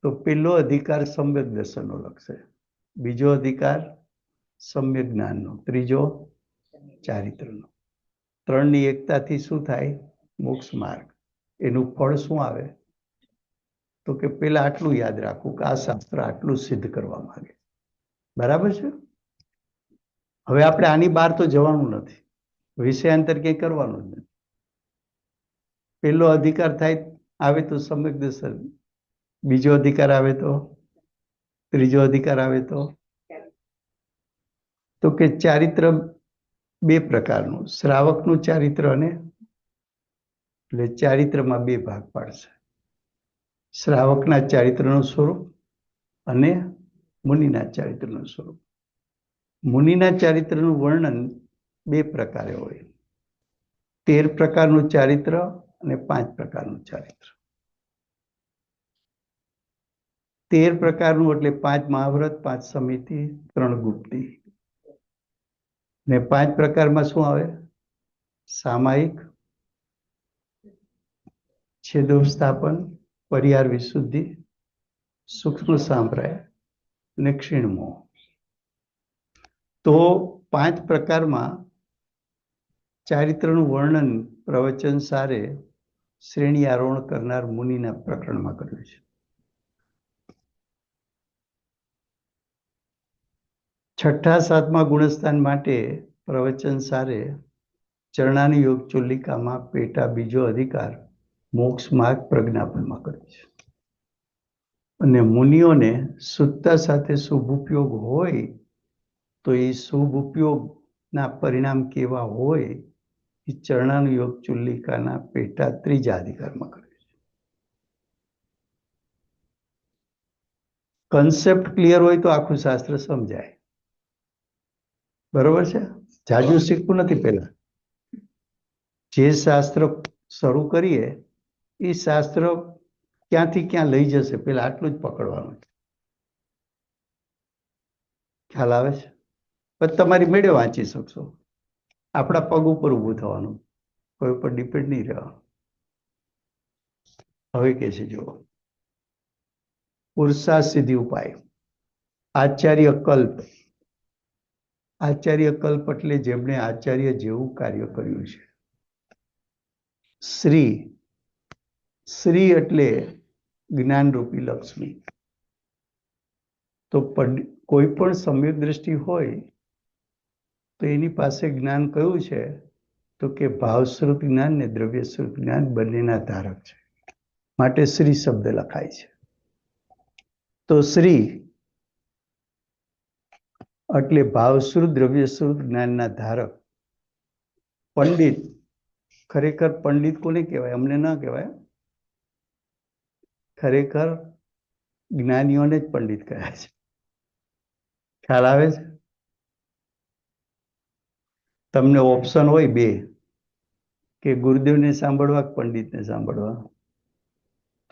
તો પેલો અધિકાર સમ્યક દર્શનનો લખશે, બીજો અધિકાર સમ્યક જ્ઞાનનો, ત્રીજો ચારિત્રનો. 3ની એકતાથી શું થાય? મોક્ષ માર્ગ. એનું ફળ શું આવે? તો કે પેલા આટલું યાદ રાખવું કે આ શાસ્ત્ર આટલું સિદ્ધ કરવા માંગે. બરાબર છે. હવે આપણે આની બહાર તો જવાનું નથી, વિષયાંતર કંઈ કરવાનું જ નથી. પેલો અધિકાર થાય આવે તો સમ્યક દર્શન, બીજો અધિકાર આવે તો, ત્રીજો અધિકાર આવે તો કે ચારિત્ર 2 પ્રકારનું, શ્રાવકનું ચારિત્ર અને એટલે ચારિત્રમાં 2 ભાગ પાડશે. શ્રાવકના ચારિત્રનું સ્વરૂપ અને મુનિના ચારિત્રનું સ્વરૂપ. મુનિના ચારિત્રનું વર્ણન 2 પ્રકારે હોય, 13 પ્રકારનું ચારિત્ર અને 5 પ્રકારનું ચારિત્ર. 13 પ્રકારનું એટલે 5 મહાવ્રત, 5 સમિતિ, 3 ગુપ્તી. ને 5 પ્રકારમાં શું આવે? સામાયિક, છેદોસ્થાપન, પરિહાર વિશુદ્ધિ, સૂક્ષ્મ સાંપ્રાય અને ક્ષીણમોહ. તો 5 પ્રકારમાં ચારિત્રનું વર્ણન પ્રવચન સારે શ્રેણી આરોહણ કરનાર મુનિના પ્રકરણમાં કર્યું છે. 6ઠા 7મા ગુણસ્થાન માટે પ્રવચન સારે ચરણાની યોગ ચોલિકામાં પેટા બીજો અધિકાર મોક્ષ માર્ગ પ્રજ્ઞાપનમાં કર્યો છે. અને મુનિઓને શુદ્ધતા સાથે શુભ ઉપયોગ હોય તો એ શુભ ઉપયોગના પરિણામ કેવા હોય એ ચરણાનું યોગ ચુલ્લિકાના પેટા ત્રીજા અધિકારમાં કર્યું છે. કન્સેપ્ટ ક્લિયર હોય તો આખું શાસ્ત્ર સમજાય. બરોબર છે. જાજુ શીખવું નથી. પહેલા જે શાસ્ત્ર શરૂ કરીએ એ શાસ્ત્ર ક્યાંથી ક્યાં લઈ જશે પેલા આટલું જ પકડવાનું. ખ્યાલ આવે છે? પછી તમારી મેળે વાંચી શકશો. આપણા પગ ઉપર ઊભું થવાનું, કોઈ ઉપર ડિપેન્ડ નહીં રહેવાનું. હવે કે છે જો પુરુષાર્થ સિદ્ધિ ઉપાય આચાર્ય કલ્પ. આચાર્ય કલ્પ એટલે જેમણે આચાર્ય જેવું કાર્ય કર્યું છે. શ્રી. શ્રી એટલે જ્ઞાનરૂપી લક્ષ્મી. તો કોઈ પણ સમ્યક દ્રષ્ટિ હોય તો એની પાસે જ્ઞાન કયું છે તો કે ભાવસ્વરૂપ જ્ઞાન ને દ્રવ્યસ્વરૂપ જ્ઞાન બંનેના ધારક છે, માટે શ્રી શબ્દ લખાય છે. તો શ્રી એટલે ભાવસ્વરૂપ દ્રવ્યસ્વરૂપ જ્ઞાનના ધારક. પંડિત, ખરેખર પંડિત કોને કહેવાય? અમને ના કહેવાય. ખરેખર જ્ઞાનીઓને જ પંડિત કહે છે. ખ્યાલ આવે છે? તમને ઓપ્શન હોય બે, કે ગુરુદેવને સાંભળવા કે પંડિતને સાંભળવા,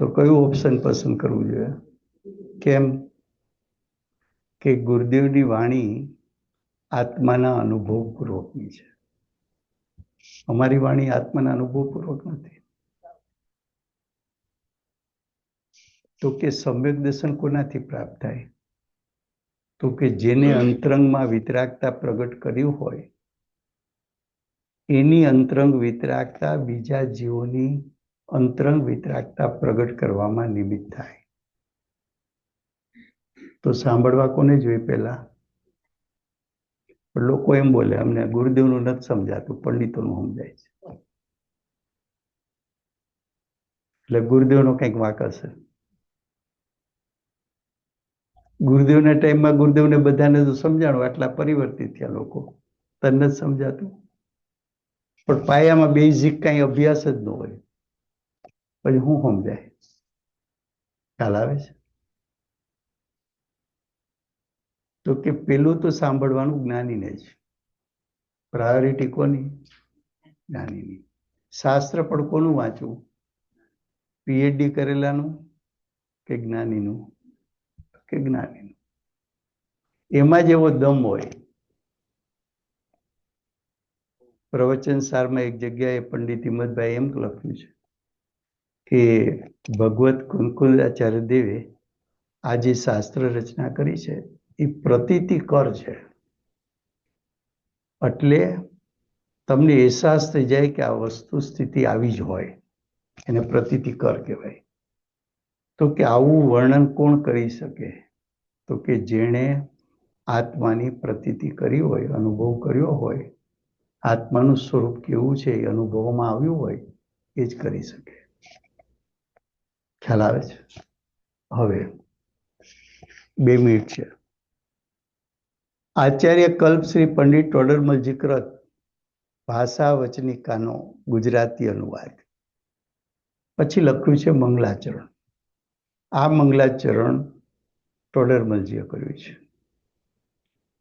તો કયું ઓપ્શન પસંદ કરવું જોઈએ? કેમ? કે ગુરુદેવની વાણી આત્માના અનુભવપૂર્વકની છે, અમારી વાણી આત્માના અનુભવપૂર્વક નથી. તો કે સમ્યક દર્શન કોનાથી પ્રાપ્ત થાય? તો કે જેને અંતરંગમાં વિતરાગતા પ્રગટ કર્યું હોય એની અંતરંગ વિતરાગતા બીજા જીવોની અંતરંગ વિતરાગતા પ્રગટ કરવામાં નિમિત્ત થાય. તો સાંભળવા કોને જોઈએ? પહેલા લોકો એમ બોલે અમને ગુરુદેવનું નથી સમજાતું, પંડિતોનું સમજાય છે. એટલે ગુરુદેવનો કંઈક વાંક હશે. ગુરુદેવના ટાઈમમાં ગુરુદેવને બધાને તો સમજાણું, આટલા પરિવર્તિત થયા લોકો, તને નથી સમજાતું. પણ પાયામાં બેઝિક કઈ અભ્યાસ જ ન હોય, પછી શું સમજાય? ખ્યાલ આવે છે? તો કે પેલું તો સાંભળવાનું જ્ઞાનીને જ, પ્રાયોરિટી કોની? જ્ઞાનીની. શાસ્ત્ર પણ કોનું વાંચવું? પીએચડી કરેલાનું કે જ્ઞાનીનું? કે જ્ઞાનીનું. એમાં જેવો દમ હોય. પ્રવચન સારમાં એક જગ્યાએ પંડિત હિંમતભાઈ એમ લખ્યું છે કે ભગવત કુલકુલાચાર્ય દેવે આ જે શાસ્ત્ર રચના કરી છે એ પ્રતીતિ કર છે. એટલે તમને અહેસાસ થઈ જાય કે આ વસ્તુ સ્થિતિ આવી જ હોય, એને પ્રતીતિ કર કહેવાય. તો કે આવું વર્ણન કોણ કરી શકે? તો કે જેણે આત્માની પ્રતીતિ કરી હોય, અનુભવ કર્યો હોય, આત્માનું સ્વરૂપ કેવું છે એ અનુભવમાં આવ્યું હોય, એ જ કરી શકે. ખ્યાલ આવે છે? હવે 2 મિનિટ છે. આચાર્ય કલ્પ શ્રી પંડિત ટોડરમલજી કૃત ભાષા વચનિકાનો ગુજરાતી અનુવાદ. પછી લખ્યું છે મંગલાચરણ. આ મંગલાચરણ ટોડરમલજીએ કર્યું છે.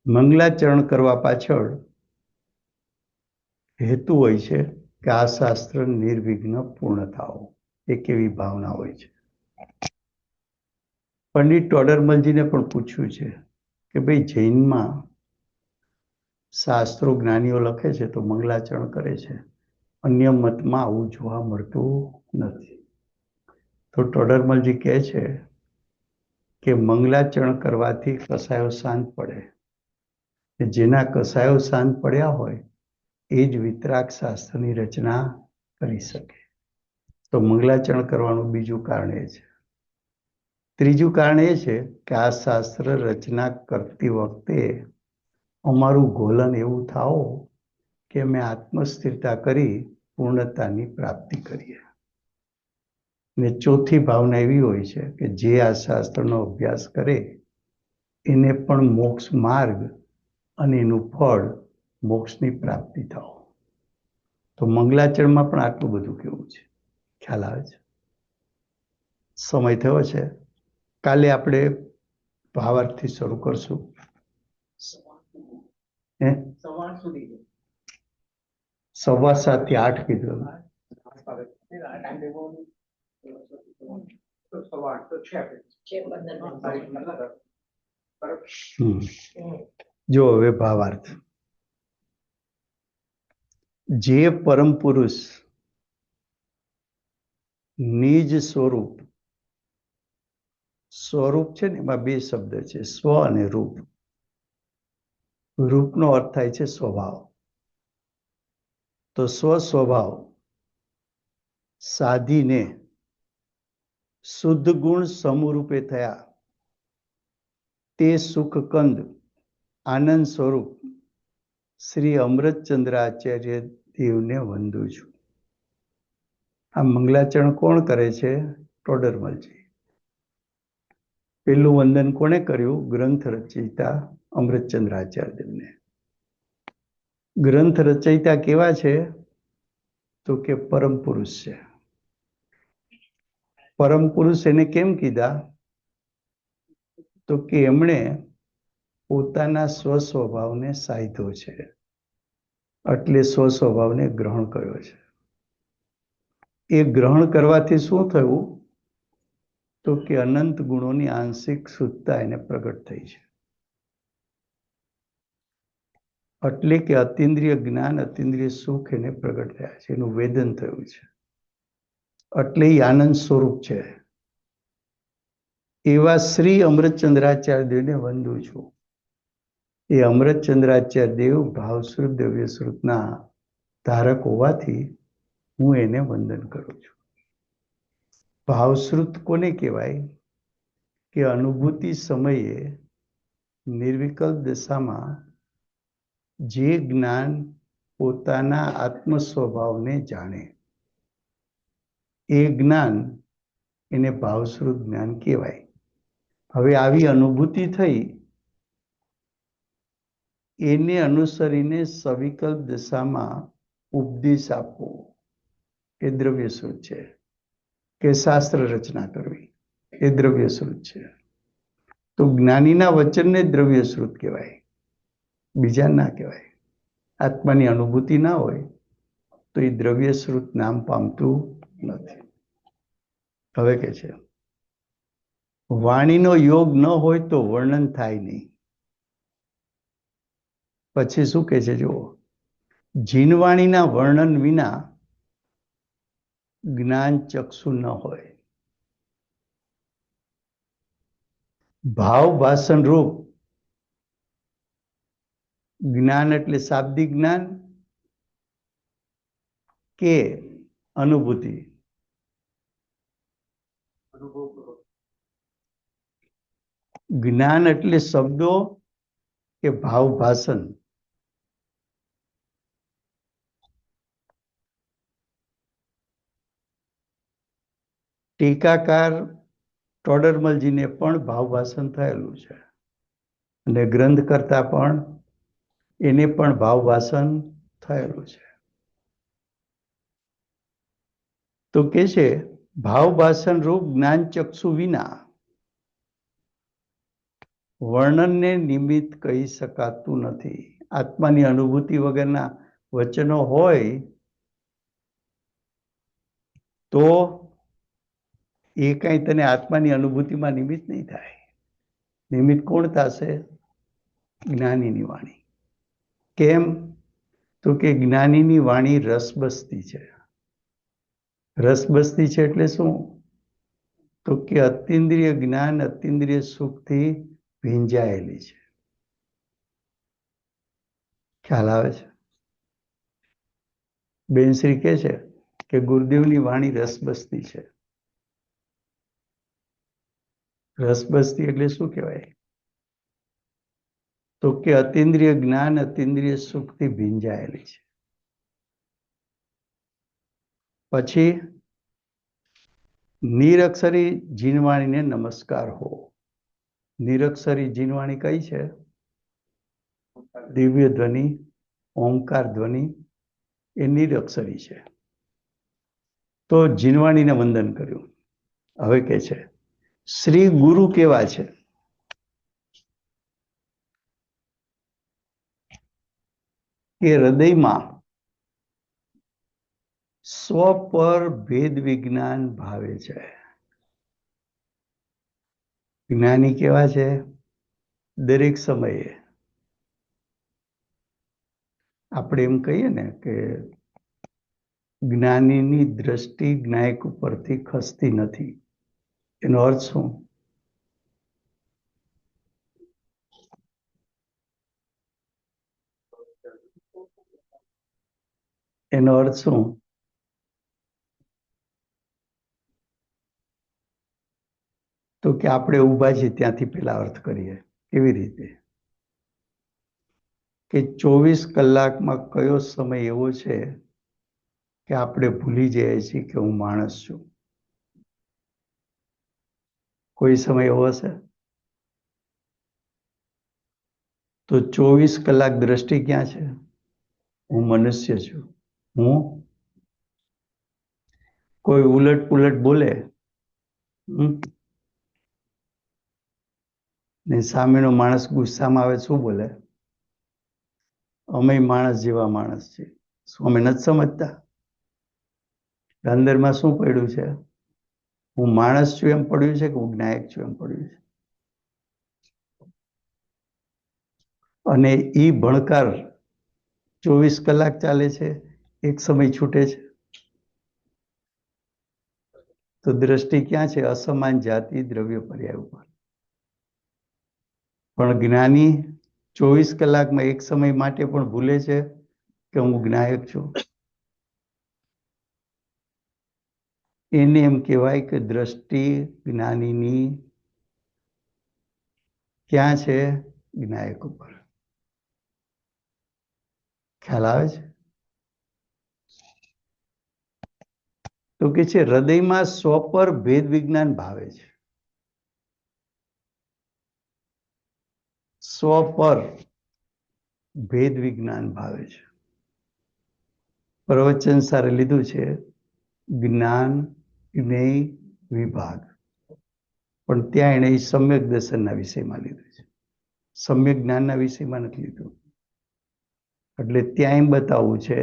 મંગલાચરણ કરવા પાછળ હેતુ હોય છે કે આ શાસ્ત્ર નિર્વિઘ્ન પૂર્ણ થાવ, એક એવી ભાવના હોય છે. પંડિત ટોડરમલજીને પણ પૂછ્યું છે કે ભાઈ જૈનમાં શાસ્ત્રો જ્ઞાનીઓ લખે છે તો મંગલાચરણ કરે છે, અન્ય મતમાં આવું જોવા મળતું નથી. તો ટોડરમલજી કહે છે કે મંગલાચરણ કરવાથી કસાયો શાંત પડે, જેના કસાયો શાંત પડ્યા હોય એ જ વિતરાગ શાસ્ત્રની રચના કરી શકે. તો મંગલાચરણ કરવાનું બીજું કારણ એ છે. ત્રીજું કારણ એ છે કે આ શાસ્ત્ર રચના કરતી વખતે અમારું ગોલન એવું થાવ કે અમે આત્મસ્થિરતા કરી પૂર્ણતાની પ્રાપ્તિ કરીએ. ને ચોથી ભાવના એવી હોય છે કે જે આ શાસ્ત્રનો અભ્યાસ કરે એને પણ મોક્ષ માર્ગ અને એનું ફળ મોક્ષની પ્રાપ્તિ થાવ. તો મંગલાચરણમાં પણ આટલું બધું કેવું છે. ખ્યાલ આવે છે? સમય થયો છે. કાલે આપણે ભાવાર્થથી શરૂ કરશું. 7:15 થી 8 કીધું. જો હવે ભાવાર્થ. જે પરમ પુરુષ નિજ સ્વરૂપ. સ્વરૂપ છે ને એમાં બે શબ્દ છે, સ્વ અને રૂપ. રૂપનો અર્થ થાય છે સ્વભાવ. તો સ્વ સ્વભાવ સાધીને શુદ્ધ ગુણ સમરૂપે થયા તે સુખ કંદ આનંદ સ્વરૂપ શ્રી અમૃતચંદ્રાચાર્ય દેવને વંદુ છું. આ મંગલાચરણ કોણ કરે છે? ટોડરમલજી. પેલું વંદન કોણે કર્યું? ગ્રંથ રચયિતા અમૃતચંદ્રાચાર્ય દેવને. ગ્રંથ રચયિતા કેવા છે? તો કે પરમ પુરુષ છે. પરમ પુરુષ એને કેમ કીધા? તો કે એમણે પોતાના સ્વસ્વભાવને સાધ્યો છે, એટલે સ્વસ્વભાવને ગ્રહણ કર્યો છે. એ ગ્રહણ કરવાથી શું થયું? તો કે અનંત ગુણોની આંશિક શુદ્ધતા એને પ્રગટ થઈ છે. એટલે કે અતિન્દ્રિય જ્ઞાન, અતિન્દ્રિય સુખ એને પ્રગટ થયા છે, એનું વેદન થયું છે. એટલે એ આનંદ સ્વરૂપ છે. એવા શ્રી અમૃતચંદ્રાચાર્ય દેવને વંદુ છું. એ અમૃતચંદ્રાચાર્ય દેવ ભાવશ્રુત દ્રવ્યશ્રુતના ધારક હોવાથી હું એને વંદન કરું છું. ભાવશ્રુત કોને કહેવાય? કે અનુભૂતિ સમયે નિર્વિકલ્પ દશામાં જે જ્ઞાન પોતાના આત્મ સ્વભાવને જાણે એ જ્ઞાન એને ભાવશ્રુત જ્ઞાન કહેવાય. હવે આવી અનુભૂતિ થઈ એને અનુસરીને સવિકલ્પ દશામાં ઉપદેશ આપવો એ દ્રવ્યશ્રુત છે. કે શાસ્ત્ર રચના કરવી એ દ્રવ્યશ્રુત છે. તો જ્ઞાનીના વચનને દ્રવ્યશ્રુત કહેવાય, બીજા ના કહેવાય. આત્માની અનુભૂતિ ના હોય તો એ દ્રવ્યશ્રુત નામ પામતું નથી. હવે કે છે વાણીનો યોગ ન હોય તો વર્ણન થાય નહીં. પછી શું કે છે જુઓ, જીનવાણીના વર્ણન વિના જ્ઞાન ચક્ષુ ન હોય. ભાવ ભાષણ રૂપ જ્ઞાન એટલે શાબ્દિક જ્ઞાન કે અનુભૂતિ? જ્ઞાન એટલે શબ્દો કે ભાવ ભાષણ? ટીકાકાર ટોડરમલજીને પણ ભાવ ભાષણ થયેલું છે અને ગ્રંથ કરતા પણ એને પણ ભાવ ભાષણ થયેલું છે. તો કે છે ભાવ ભાષણ રૂપ જ્ઞાન ચક્ષુ વિના વર્ણનને નિમિત્ત કહી શકાતું નથી. આત્માની અનુભૂતિ વગરના વચનો હોય તો એ કઈ તને આત્માની અનુભૂતિમાં નિમિત્ત નહીં થાય. નિમિત્ત કોણ થશે? જ્ઞાનીની વાણી. કેમ? તો કે જ્ઞાનીની વાણી રસબસતી છે. રસબસતી છે એટલે શું? તો કે અતિન્દ્રિય જ્ઞાન, અતિન્દ્રિય સુખથી ભીંજાયેલી છે. ખ્યાલ આવે છે? બેનશ્રી કહે છે કે ગુરુદેવની વાણી રસબસતી છે. રસબસતી એટલે શું કહેવાય? તો કે અતિન્દ્રિય જ્ઞાન, અતિન્દ્રિય સુખથી ભીંજાયેલી છે. પછી નિરક્ષરી જીનવાણીને નમસ્કાર હો. નિરક્ષરી જીનવાણી કઈ છે? દિવ્ય ધ્વનિ, ઓંકાર ધ્વનિ એ નિરક્ષરી છે. તો જીનવાણીને વંદન કર્યું. હવે કે છે શ્રી ગુરુ કેવા છે? કે હૃદયમાં સ્વ પર ભેદ વિજ્ઞાન ભાવે છે. જ્ઞાની કેવા છે? દરેક સમયે આપણે એમ કહીએ ને કે જ્ઞાનીની દ્રષ્ટિ જ્ઞાયક ઉપરથી ખસતી નથી. એનો અર્થ શું? એનો અર્થ શું? તો કે આપણે ઊભા છીએ ત્યાંથી પેલા અર્થ કરીએ. કેવી રીતે? કે 24 કલાકમાં કયો સમય એવો છે કે આપણે ભૂલી જઈએ છીએ કે હું માણસ છું? કોઈ સમય એવો હશે? તો 24 કલાક દ્રષ્ટિ ક્યાં છે? હું મનુષ્ય છું. હું કોઈ ઉલટ પુલટ બોલે ને સામેનો માણસ ગુસ્સામાં આવે, શું બોલે? અમે માણસ જેવા માણસ છીએ. શું અમે નથી સમજતા? અંદરમાં શું પડ્યું છે? હું માણસ છું એમ પડ્યું છે કે હું જ્ઞાયક છું એમ પડ્યું છે? અને ઈ ભણકાર 24 કલાક ચાલે છે, એક સમય છૂટે છે. તો દ્રષ્ટિ ક્યાં છે? અસમાન જાતિ દ્રવ્ય પર્યાય ઉપર. પણ જ્ઞાની 24 કલાકમાં એક સમય માટે પણ ભૂલે છે કે હું જ્ઞાયક છું. એને એમ કહેવાય કે દ્રષ્ટિ જ્ઞાનીની ક્યાં છે? જ્ઞાયક ઉપર. ખ્યાલ આવે છે? તો કે છે હૃદયમાં સ્વ પર ભેદ વિજ્ઞાન ભાવે છે. સ્વ પર ભેદ વિજ્ઞાન ભાવે છે. પ્રવચન સારે લીધું છે જ્ઞાન જ્ઞેય વિભાગ, પણ ત્યાં એને સમ્યક દર્શનના વિષયમાં લીધું છે, સમ્યક જ્ઞાનના વિષયમાં નથી લીધું. એટલે ત્યાં એમ બતાવવું છે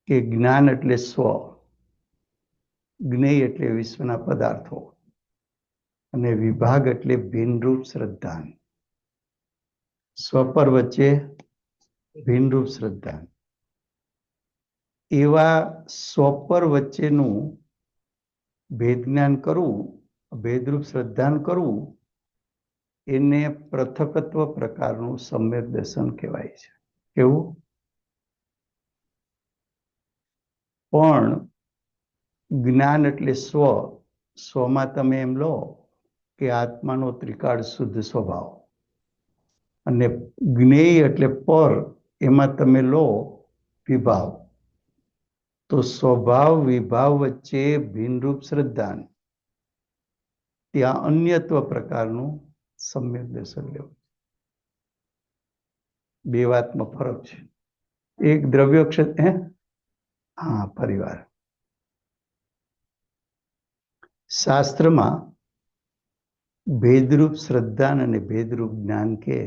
કે જ્ઞાન એટલે સ્વ, જ્ઞેય એટલે વિશ્વના પદાર્થો, અને વિભાગ એટલે ભિન્નરૂપ શ્રદ્ધા. સ્વપર વચ્ચે ભિન્નરૂપ શ્રદ્ધા. એવા સ્વપર વચ્ચેનું ભેદ જ્ઞાન કરવું, ભેદરૂપ શ્રદ્ધાન કરવું, એને પૃથકત્વ પ્રકારનું સમ્યક દર્શન કહેવાય છે. કેવું? પણ જ્ઞાન એટલે સ્વ, સ્વમાં તમે એમ લો કે આત્માનો ત્રિકાળ શુદ્ધ સ્વભાવ, અને જ્ઞેય એટલે પર, એમાં તમે લો વિભાવ. તો સ્વભાવ વિભાવ વચ્ચે ભિન્નરૂપ શ્રદ્ધા, ત્યાં અન્યત્વ પ્રકારનું સમ્યક દર્શન લેવું. બે વાતમાં ફરક છે. એક દ્રવ્ય ક્ષેત્ર, હા, પરિવાર. શાસ્ત્રમાં ભેદરૂપ શ્રદ્ધા અને ભેદરૂપ જ્ઞાન કે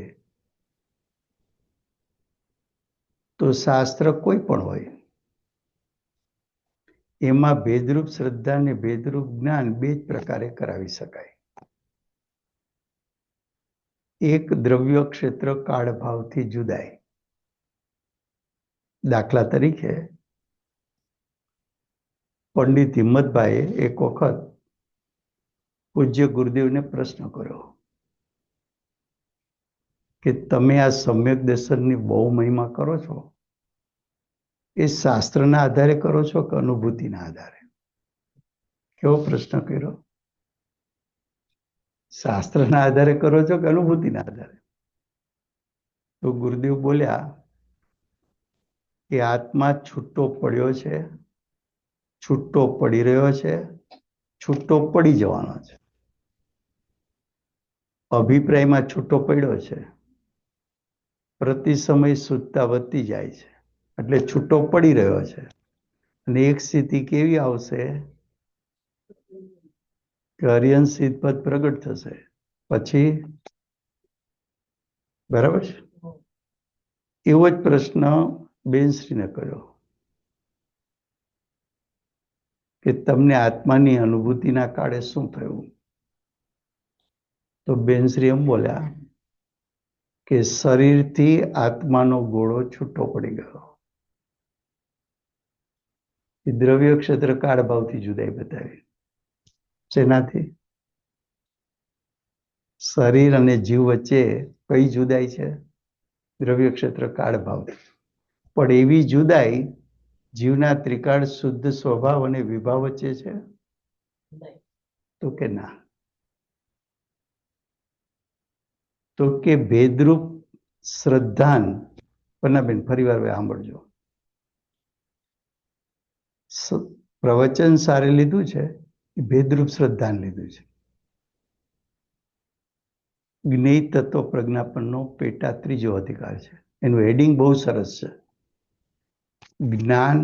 તો શાસ્ત્ર કોઈ પણ હોય, એમાં ભેદરૂપ શ્રદ્ધા અને ભેદરૂપ જ્ઞાન બે જ પ્રકારે કરાવી શકાય. એક દ્રવ્ય ક્ષેત્ર કાળ ભાવથી જુદાય. દાખલા તરીકે પંડિત હિંમતભાઈએ એક વખત પૂજ્ય ગુરુદેવને પ્રશ્ન કર્યો કે તમે આ સમ્યક દર્શનની બહુ મહિમા કરો છો, એ શાસ્ત્રના આધારે કરો છો કે અનુભૂતિના આધારે? કેવો પ્રશ્ન કર્યો? શાસ્ત્રના આધારે કરો છો કે અનુભૂતિના આધારે? તો ગુરુદેવ બોલ્યા કે આત્મા છૂટો પડ્યો છે, છૂટો પડી રહ્યો છે, છૂટો પડી જવાનો છે. અભિપ્રાયમાં છૂટો પડ્યો છે, પ્રતિ સમય શુદ્ધતા વધતી જાય છે, એટલે છૂટો પડી રહ્યો છે. અને એક સ્થિતિ કેવી આવશે કે હરિહંસ સિદ્ધપદ પ્રગટ થશે, પછી બરાબર છે. એવો જ પ્રશ્ન બેનશ્રીને કર્યો કે તમને આત્માની અનુભૂતિના કાળે શું થયું? તો બેનશ્રી એમ બોલ્યા કે શરીરથી આત્માનો ગોળો છૂટો પડી ગયો. એ દ્રવ્ય ક્ષેત્ર કાળ ભાવથી જુદાઈ બતાવી. શેનાથી? શરીર અને જીવ વચ્ચે કઈ જુદાઈ છે? દ્રવ્ય ક્ષેત્ર કાળ ભાવથી. પણ એવી જુદાઈ જીવના ત્રિકાળ શુદ્ધ સ્વભાવ અને વિભાવ વચ્ચે છે? તો કે ના. તો કે ભેદરૂપ શ્રદ્ધાન. પન્નાબેન ફરી વાર સાંભળજો. પ્રવચન સારે લીધું છે એ ભેદરૂપ શ્રદ્ધાન લીધું છે. જ્ઞેય તત્વ પ્રજ્ઞાપનનો પેટા ત્રીજો અધિકાર છે. એનું હેડિંગ બહુ સરસ છે. જ્ઞાન,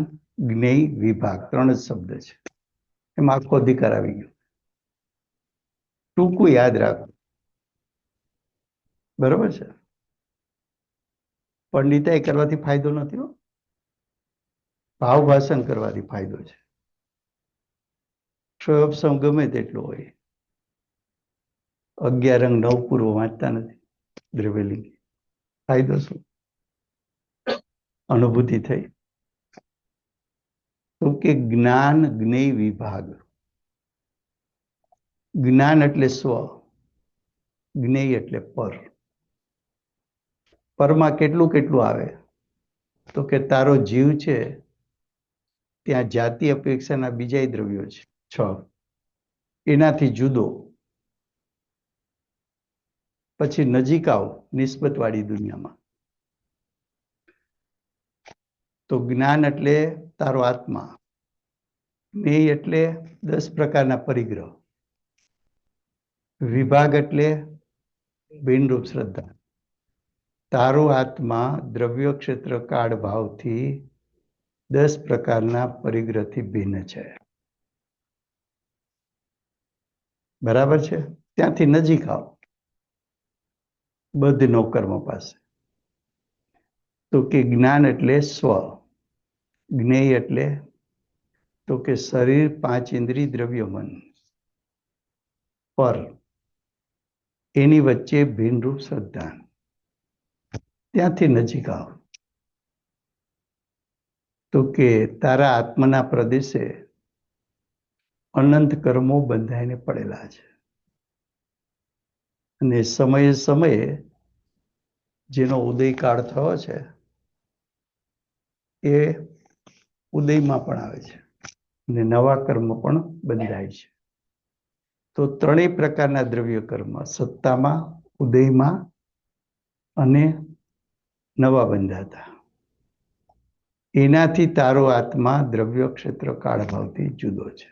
જ્ઞેય, વિભાગ 3 જ શબ્દ છે. એમાં આખો અધિકાર આવી ગયો. ટૂંકું યાદ રાખો. બરોબર છે? પંડિતાઈ કરવાથી ફાયદો નથી હો. ભાવ ભાષણ કરવાથી ફાયદો છે. ક્ષોભ ગમે તેટલો હોય. 11 અંગ 9 પૂર્વ વાંચતા નથી દ્રવ્યલિંગ. ફાયદો શું? અનુભૂતિ થઈ. તો કે જ્ઞાન, જ્ઞેય, વિભાગ. જ્ઞાન એટલે સ્વ, જ્ઞેય એટલે પર. પરમાં કેટલું કેટલું આવે? તો કે તારો જીવ છે ત્યાં જાતિ અપેક્ષાના બીજા દ્રવ્યો છે 6. એનાથી જુદો. પછી નજીક આવ નિસ્બત વાળી દુનિયામાં. તો જ્ઞાન એટલે તારો આત્મા. જ્ઞેય એટલે 10 પ્રકારના પરિગ્રહ. વિભાગ એટલે બિનરૂપ શ્રદ્ધા. તારો આત્મા દ્રવ્ય ક્ષેત્ર કાળ ભાવથી 10 પ્રકારના પરિગ્રહથી ભિન્ન છે. બરાબર છે? ત્યાંથી નજીક આવ બદ્ધ નો કર્મ પાસે. તો કે જ્ઞાન એટલે સ્વ, જ્ઞેય એટલે તો કે શરીર, 5 ઇન્દ્રિય, દ્રવ્ય, મન, પર. એની વચ્ચે ભિન્નરૂપ શ્રદ્ધા. ત્યાંથી નજીક આવ. તો કે તારા આત્માના પ્રદેશે અનંત કર્મો બંધાઈને પડેલા છે. અને સમયે સમયે જેનો ઉદયકાળ થયો છે એ ઉદયમાં પણ આવે છે અને નવા કર્મ પણ બંધાય છે. તો 3 પ્રકારના દ્રવ્ય કર્મ સત્તામાં, ઉદયમાં અને નવા બંધાતા. એનાથી તારો આત્મા દ્રવ્ય ક્ષેત્ર કાળ ભાવથી જુદો છે.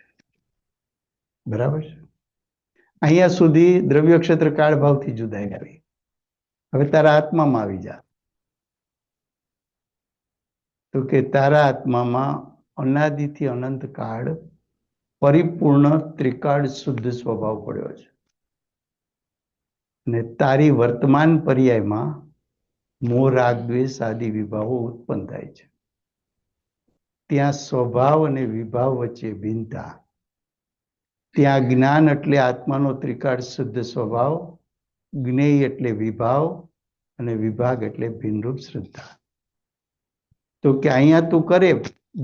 બરાબર છે? અહીંયા સુધી દ્રવ્ય ક્ષેત્ર કાળ ભાવથી જુદાઈ આવી. હવે તારા આત્મામાં આવી જા. તો કે તારા આત્મામાં અનાદિથી અનંત કાળ પરિપૂર્ણ ત્રિકાળ શુદ્ધ સ્વભાવ પડ્યો છે. અને તારી વર્તમાન પર્યાયમાં મોહ, રાગ, દ્વેષ આદિ વિભાવો ઉત્પન્ન થાય છે. ત્યાં સ્વભાવ અને વિભાવ વચ્ચે ભિન્નતા. ત્યાં જ્ઞાન એટલે આત્માનો ત્રિકાળ શુદ્ધ સ્વભાવ, જ્ઞેય એટલે વિભાવ અને વિભાગ એટલે ભિન્નરૂપ શ્રદ્ધા. તો કે અહીંયા તું કરે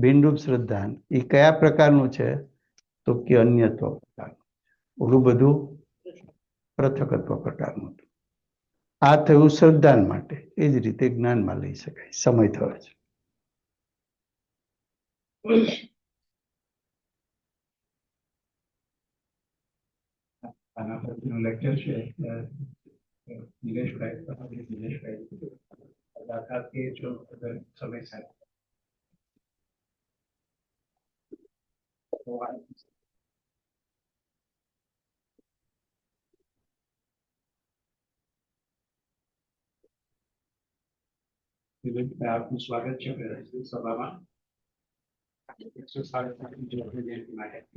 ભિન્નરૂપ શ્રદ્ધા એ કયા પ્રકારનું છે? તો કે અન્યત્વ પ્રકારનું. ઓલું બધું પૃથકત્વ પ્રકારનું. આ થયું શ્રદ્ધાન માટે. એ જ રીતે જ્ઞાનમાં લઈ શકાય. સમય થયો છે. આના પરનું લેક્ચર છે દિનેશભાઈ જો સમય સાથે આપનું સ્વાગત છે સભામાં 107 માટે.